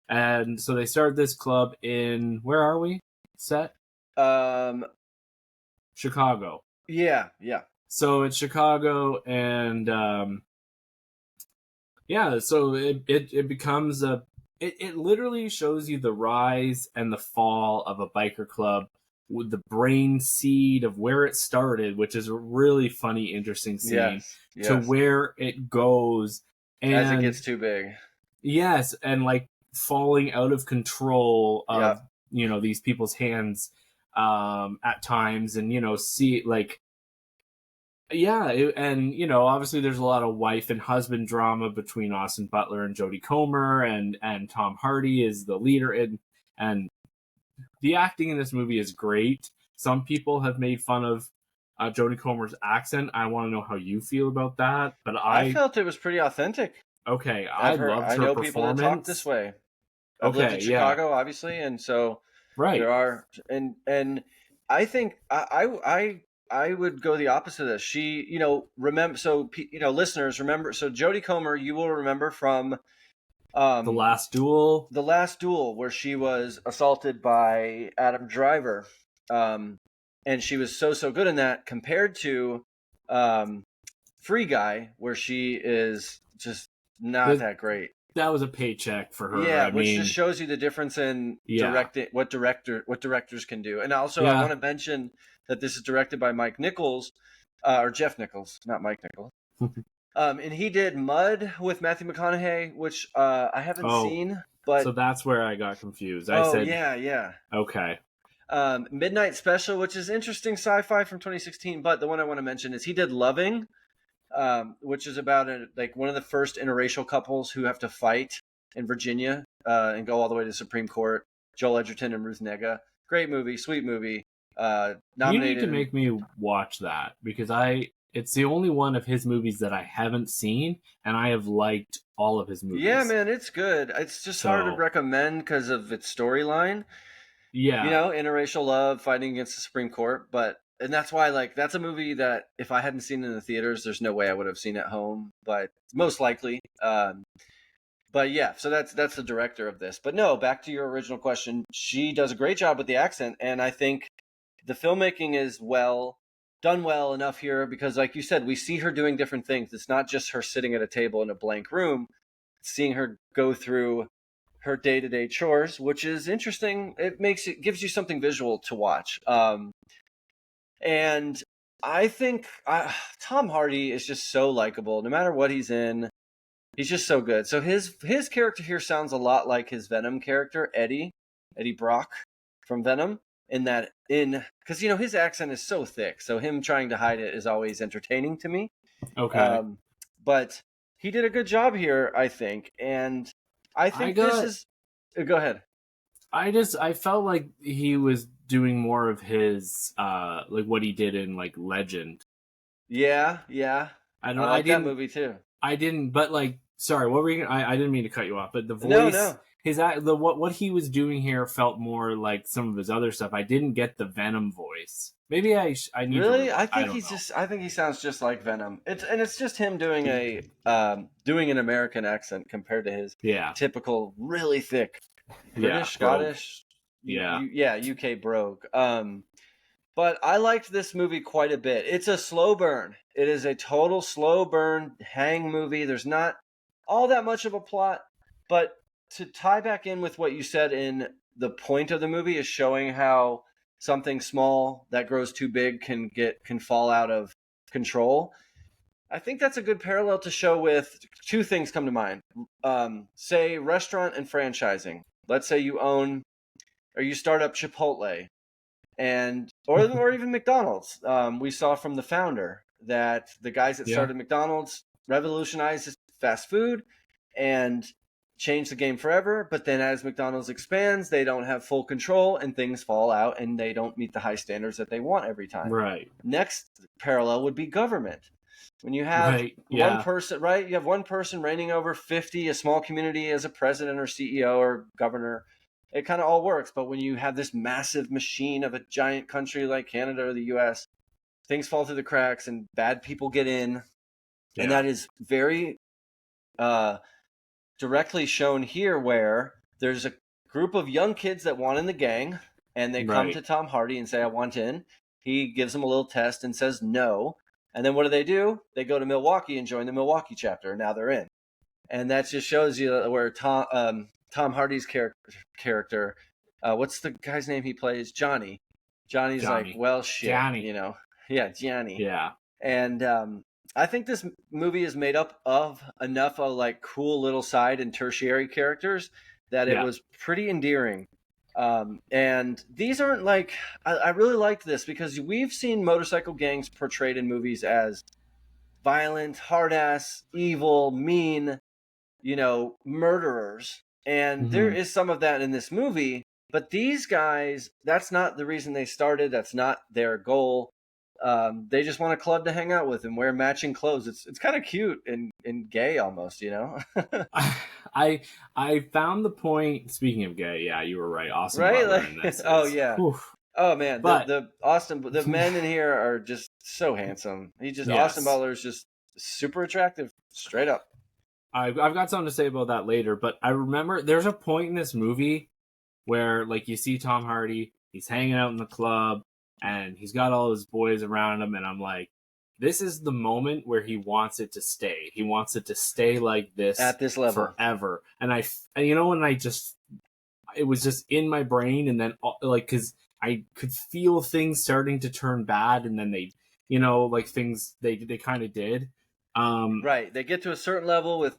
And so they start this club in, where are we set? Chicago. Yeah. So it's Chicago, and so it becomes it literally shows you the rise and the fall of a biker club, with the brain seed of where it started, which is a really funny, interesting scene, yes. to where it goes, and as it gets too big. Yes, and like falling out of control of these people's hands at times, and see, like, and obviously there's a lot of wife and husband drama between Austin Butler and Jodie Comer, and Tom Hardy is the leader, and the acting in this movie is great. Some people have made fun of Jodie Comer's accent. I want to know how you feel about that, but I felt it was pretty authentic. Okay, I loved her performance. I know people that talk this way. I've lived in Chicago, obviously, and so there are, and I think I would go the opposite of this. She, remember, so listeners remember. So Jodie Comer, you will remember from The Last Duel. The Last Duel, where she was assaulted by Adam Driver, and she was so good in that, compared to Free Guy, where she is just not that great. That was a paycheck for her. Yeah, which just shows you the difference in directing, what directors can do. And also, I want to mention that this is directed by Mike Nichols, or Jeff Nichols, not Mike Nichols. And he did Mud with Matthew McConaughey, which I haven't seen. But so that's where I got confused. Yeah. Okay. Midnight Special, which is interesting sci-fi from 2016. But the one I want to mention is he did Loving, which is about one of the first interracial couples who have to fight in Virginia and go all the way to the Supreme Court. Joel Edgerton and Ruth Negga. Great movie, sweet movie. Nominated. You need to make me watch that, because it's the only one of his movies that I haven't seen, and I have liked all of his movies. Yeah, man, it's good. It's just hard to recommend because of its storyline. Yeah. Interracial love, fighting against the Supreme Court, and that's why, that's a movie that if I hadn't seen it in the theaters, there's no way I would have seen it at home, but most likely. But yeah, so that's the director of this. But no, back to your original question. She does a great job with the accent, and I think the filmmaking is done well enough here, because like you said, we see her doing different things. It's not just her sitting at a table in a blank room. Seeing her go through her day-to-day chores, which is interesting. It gives you something visual to watch. And I think Tom Hardy is just so likable. No matter what he's in, he's just so good. So his character here sounds a lot like his Venom character, Eddie Brock from Venom, because his accent is so thick. So him trying to hide it is always entertaining to me. Okay. But he did a good job here, I think. And I think this is... Go ahead. I felt like he was doing more of his, what he did in, Legend. Yeah. I like that movie, too. I didn't, but, sorry, what were you... I didn't mean to cut you off, but the voice... No. what he was doing here felt more like some of his other stuff. I didn't get the Venom voice. Maybe I need Really, to. I think don't know. I think he sounds just like Venom. It's just him doing doing an American accent compared to his typical really thick British, Scottish, UK brogue. But I liked this movie quite a bit. It's a slow burn. It is a total slow burn hang movie. There's not all that much of a plot, but to tie back in with what you said in the point of the movie is showing how something small that grows too big can fall out of control. I think that's a good parallel to show with two things come to mind. Say restaurant and franchising. Let's say you own or you start up Chipotle and or even McDonald's. We saw from the founder that the guys that started McDonald's revolutionized fast food and changed the game forever. But then as McDonald's expands, they don't have full control and things fall out and they don't meet the high standards that they want every time. Right. Next parallel would be government. When you have one person, right? You have one person reigning over 50, a small community as a president or CEO or governor. It kind of all works. But when you have this massive machine of a giant country like Canada or the US, things fall through the cracks and bad people get in. Yeah. And that is very directly shown here, where there's a group of young kids that want in the gang and they come to Tom Hardy and say, I want in. He gives them a little test and says no. And then what do? They go to Milwaukee and join the Milwaukee chapter. And now they're in. And that just shows you where Tom Hardy's character, what's the guy's name he plays? Johnny. Johnny's like, well, shit, Johnny. you know? Yeah, Johnny. Yeah. And I think this movie is made up of enough of like cool little side and tertiary characters that it was pretty endearing. And these aren't like, I really liked this because we've seen motorcycle gangs portrayed in movies as violent, hard-ass, evil, mean, murderers. And there is some of that in this movie, but these guys, that's not the reason they started. That's not their goal. They just want a club to hang out with and wear matching clothes. It's kind of cute and gay almost, I found the point. Speaking of gay, yeah, you were right. Austin right? Butler in this. Oh yeah. Oof. Oh man, the men in here are just so handsome. Austin Butler is just super attractive, straight up. I've got something to say about that later, but I remember there's a point in this movie where like you see Tom Hardy, he's hanging out in the club and he's got all his boys around him, and I'm like, this is the moment where he wants it to stay. He wants it to stay like this at this level forever. And it was just in my brain, and then like because I could feel things starting to turn bad, and then they, things they kind of did. Right, they get to a certain level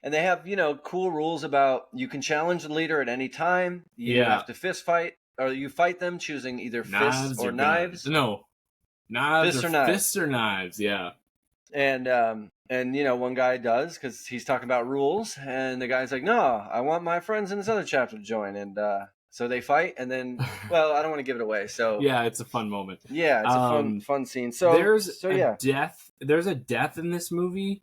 and they have cool rules about you can challenge the leader at any time. You have to fist fight, or you fight them choosing either fists or knives. No, knives fists or knives. Fists or knives. Yeah. And one guy does because he's talking about rules, and the guy's like, no, I want my friends in this other chapter to join, and so they fight, and then well, I don't want to give it away. So yeah, it's a fun moment. Yeah, it's a fun scene. So there's a death. There's a death in this movie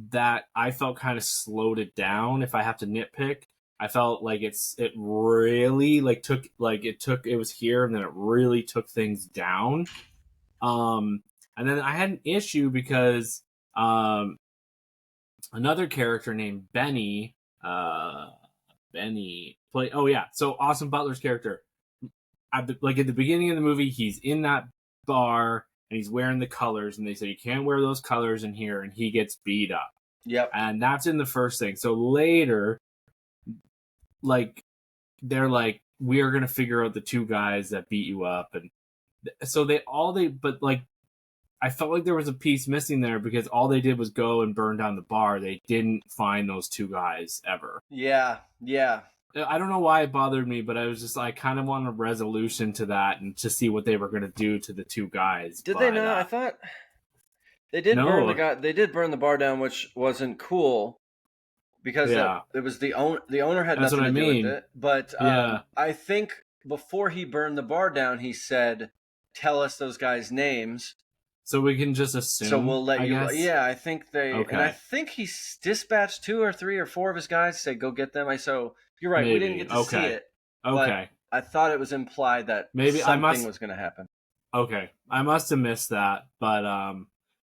that I felt kind of slowed it down. If I have to nitpick, I felt like it really it was here, and then it really took things down. And then I had an issue because another character named Benny play. Oh yeah, so Austin Butler's character, at the beginning of the movie, he's in that bar and he's wearing the colors, and they say you can't wear those colors in here, and he gets beat up. Yep. And that's in the first thing. So later, they're like, we are gonna figure out the two guys that beat you up, and so I felt like there was a piece missing there because all they did was go and burn down the bar. They didn't find those two guys ever. Yeah. I don't know why it bothered me, but I was just, I kind of want a resolution to that and to see what they were going to do to the two guys. Did they not? I thought they did burn the guy. They did burn the bar down, which wasn't cool because it was the owner had nothing to do with it. But I think before he burned the bar down, he said, "Tell us those guys' names." So we can just assume. So we'll let you. Guess? Yeah, I think they. Okay. And I think he dispatched 2 or 3 or 4 of his guys to say, "Go get them." You're right. We didn't Maybe. get to see it. But Okay. I thought it was implied that Maybe something was going to happen. Okay. I must have missed that. But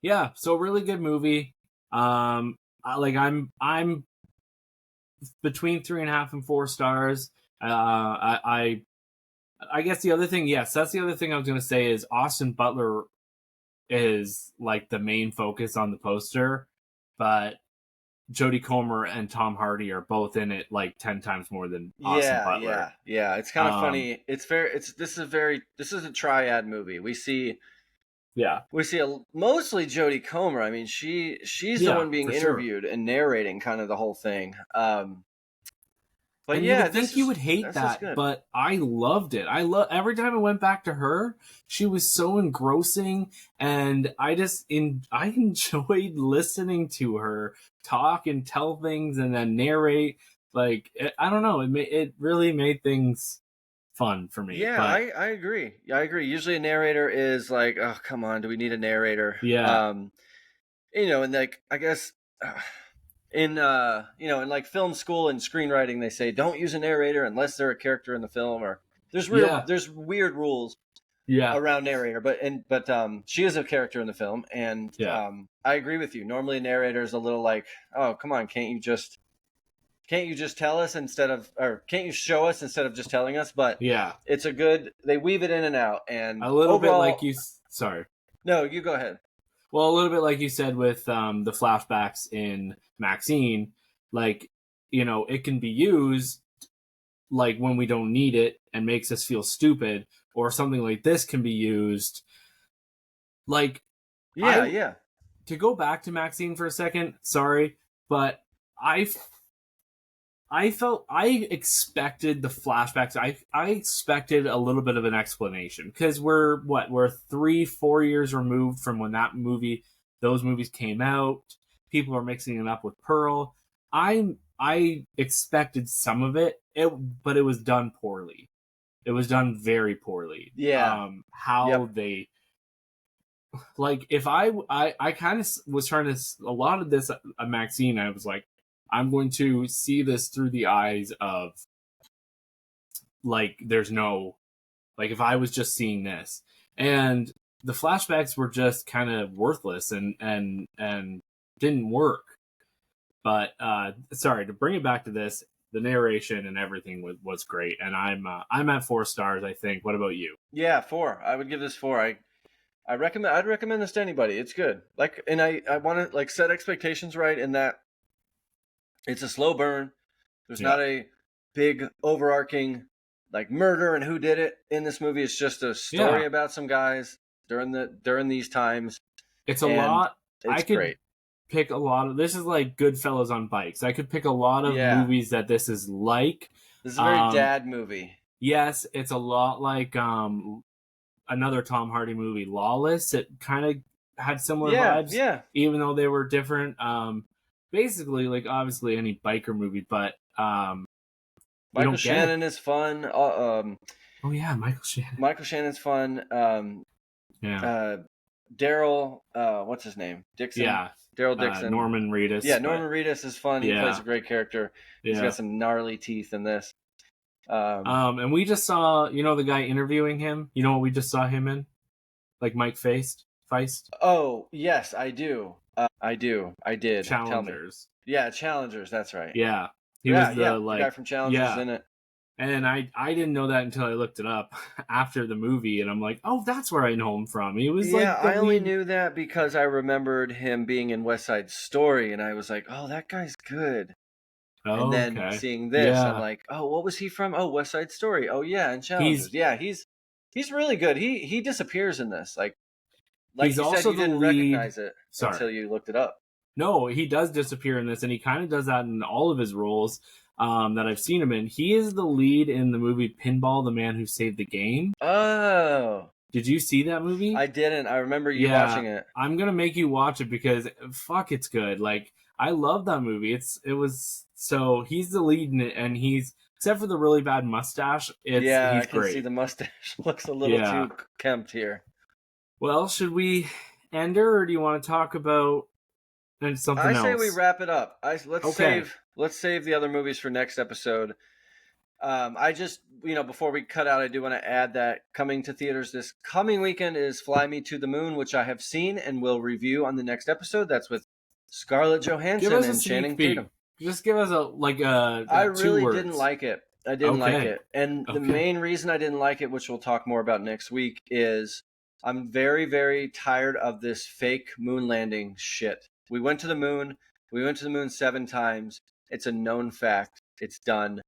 yeah, so really good movie. I'm between 3.5 and 4 stars. I guess the other thing, yes, that's the other thing I was gonna say is Austin Butler is like the main focus on the poster, but Jodie Comer and Tom Hardy are both in it like 10 times more than Austin Butler. Yeah. It's kind of funny. This is a triad movie. We see mostly Jodie Comer. I mean, she's the one being interviewed and narrating kind of the whole thing. But and yeah, you would think you would hate that, but I loved it. Every time I went back to her, she was so engrossing, and I enjoyed listening to her talk and tell things and then narrate. Like, I don't know, it really made things fun for me. Yeah, but, I agree. I agree. Usually a narrator is like, oh, come on, do we need a narrator? Yeah. And like, I guess in like film school and screenwriting, they say don't use a narrator unless they're a character in the film, or there's weird rules around narrator. But she is a character in the film, and I agree with you. Normally a narrator is a little like, oh, come on, can't you just tell us can't you show us instead of just telling us? But it's they weave it in and out, and a little bit like sorry. No, you go ahead. Well, a little bit like you said with the flashbacks in MaXXXine, like, it can be used like when we don't need it and makes us feel stupid, or something like this can be used like to go back to MaXXXine for a second, sorry, but I expected the flashbacks. I expected a little bit of an explanation, because we're 3-4 years removed from when those movies came out. People are mixing it up with Pearl. I expected some of it, but it was done poorly. It was done very poorly. Yeah. They, like, if I kind of was trying to, a lot of this MaXXXine, I was like, I'm going to see this through the eyes of, like, there's no, like, if I was just seeing this, and the flashbacks were just kind of worthless and didn't work. But sorry, to bring it back to this, the narration and everything was great, and I'm at 4 stars, I think. What about you? Yeah, 4. I would give this 4. I'd recommend this to anybody. It's good. Like, and I want to, like, set expectations right in that it's a slow burn. There's not a big overarching like murder and who did it in this movie. It's just a story about some guys during these times. It's a lot. It's great. Pick a lot of, this is like Goodfellas on bikes. I could pick a lot of movies that this is like. This is a very dad movie. Yes, it's a lot like another Tom Hardy movie, Lawless. It kind of had similar vibes, even though they were different. Basically, like, obviously any biker movie, but Michael Shannon is fun. Michael Shannon. Michael Shannon's fun. Daryl, what's his name? Dixon. Yeah. Daryl Dixon. Norman Reedus. Yeah, Norman Reedus is fun. He plays a great character. He's got some gnarly teeth in this. And we just saw, the guy interviewing him. You know what we just saw him in? Like Mike Feist? Oh, yes, I do. I did. Challengers. Yeah, Challengers. That's right. Yeah. He was the guy from Challengers in it. And I didn't know that until I looked it up after the movie, and I'm like, oh, that's where I know him from. He was I only knew that because I remembered him being in West Side Story, and I was like, oh, that guy's good. Oh, and then seeing this, I'm like, oh, what was he from? Oh, West Side Story. Oh, yeah, and Challengers. He's really good. He disappears in this. Like he's you said, you didn't recognize it until you looked it up. No, he does disappear in this, and he kind of does that in all of his roles that I've seen him in. He is the lead in the movie Pinball, The Man Who Saved the Game. Oh. Did you see that movie? I didn't. I remember you watching it. I'm going to make you watch it because, fuck, it's good. Like, I love that movie. So he's the lead in it, and he's, except for the really bad mustache, he's great. I can see the mustache looks a little too kempt here. Well, should we end her, or do you want to talk about something else? I say we wrap it up. Let's save the other movies for next episode. I just, before we cut out, I do want to add that coming to theaters this coming weekend is Fly Me to the Moon, which I have seen and will review on the next episode. That's with Scarlett Give Johansson us a and sneak Channing peek. Tatum. Just give us I 2 really words. didn't like it. I didn't like Okay. it. And the Okay. main reason I didn't like it, which we'll talk more about next week, is I'm very, very tired of this fake moon landing shit. We went to the moon. We went to the moon 7 times. It's a known fact. It's done.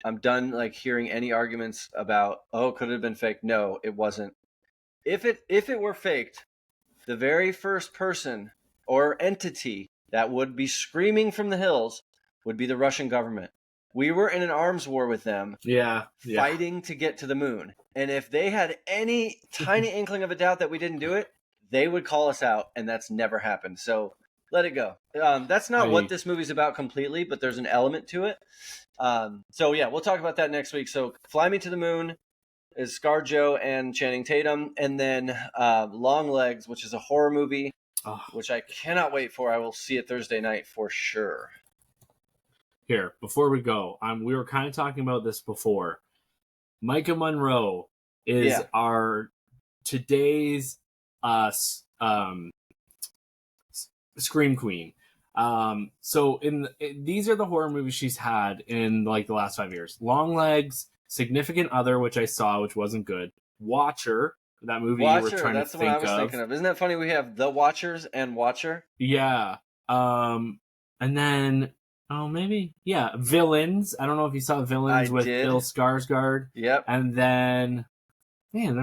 I'm done like hearing any arguments about, could it have been fake? No, it wasn't. If it were faked, the very first person or entity that would be screaming from the hills would be the Russian government. We were in an arms war with them, fighting to get to the moon. And if they had any tiny inkling of a doubt that we didn't do it, they would call us out, and that's never happened. So let it go. That's not what this movie's about completely, but there's an element to it. So yeah, we'll talk about that next week. So Fly Me to the Moon is ScarJo and Channing Tatum, and then Long Legs, which is a horror movie, which I cannot wait for. I will see it Thursday night for sure. Here, before we go, we were kind of talking about this before. Micah Monroe is our today's Scream Queen. So these are the horror movies she's had in like the last 5 years. Long Legs, Significant Other, which I saw, which wasn't good. Watcher, that movie you were trying that's to the one I was thinking of. Isn't that funny? We have The Watchers and Watcher. Yeah. And then Villains. I don't know if you saw Villains with Bill Skarsgård. Yep. And then, man,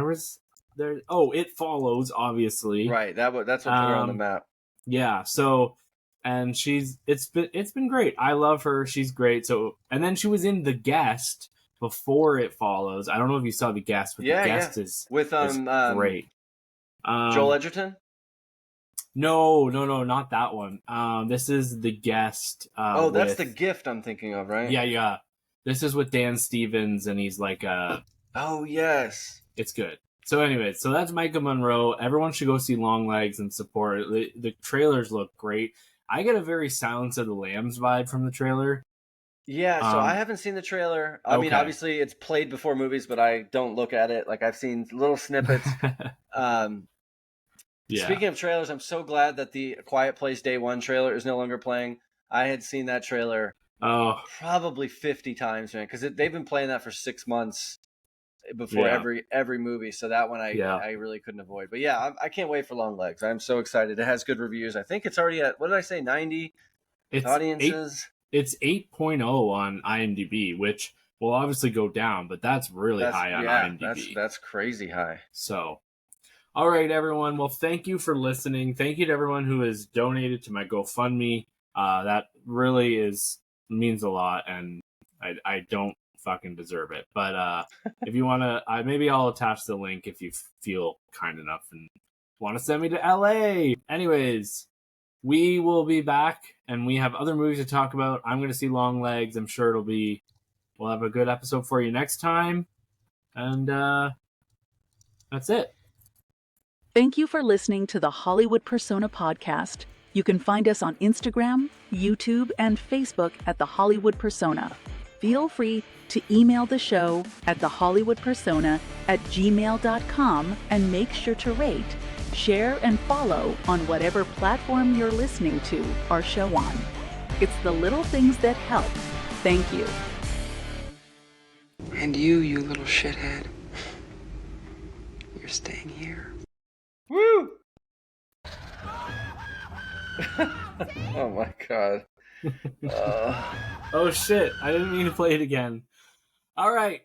It Follows, obviously. Right. That's what put her on the map. Yeah. So, and it's been great. I love her. She's great. So, and then she was in The Guest before It Follows. I don't know if you saw The Guest, but The Guest is with great. Joel Edgerton. No, not that one. This is The Guest. That's The Gift I'm thinking of, right? Yeah. This is with Dan Stevens, and he's like oh, yes. It's good. So anyway, so that's Micah Monroe. Everyone should go see Long Legs and support it. The trailers look great. I get a very Silence of the Lambs vibe from the trailer. Yeah, so I haven't seen the trailer. I mean, obviously it's played before movies, but I don't look at it. Like, I've seen little snippets. Speaking of trailers, I'm so glad that the Quiet Place Day One trailer is no longer playing. I had seen that trailer probably 50 times, man, because they've been playing that for 6 months before every movie. So that one I really couldn't avoid. But yeah, I can't wait for Long Legs. I'm so excited. It has good reviews. I think it's already at, what did I say, 90 audiences? It's 8.0 on IMDb, which will obviously go down, but that's really high on IMDb. That's crazy high. So, all right, everyone. Well, thank you for listening. Thank you to everyone who has donated to my GoFundMe. That really means a lot, and I don't fucking deserve it. But if you want to, maybe I'll attach the link if you feel kind enough and want to send me to LA. Anyways, we will be back, and we have other movies to talk about. I'm going to see Long Legs. I'm sure we'll have a good episode for you next time. And that's it. Thank you for listening to the Hollywood Persona podcast. You can find us on Instagram, YouTube, and Facebook at The Hollywood Persona. Feel free to email the show at thehollywoodpersona@gmail.com and make sure to rate, share, and follow on whatever platform you're listening to our show on. It's the little things that help. Thank you. And you little shithead, you're staying here. Woo! Oh my god. Oh shit, I didn't mean to play it again. All right,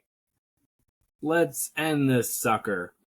let's end this sucker.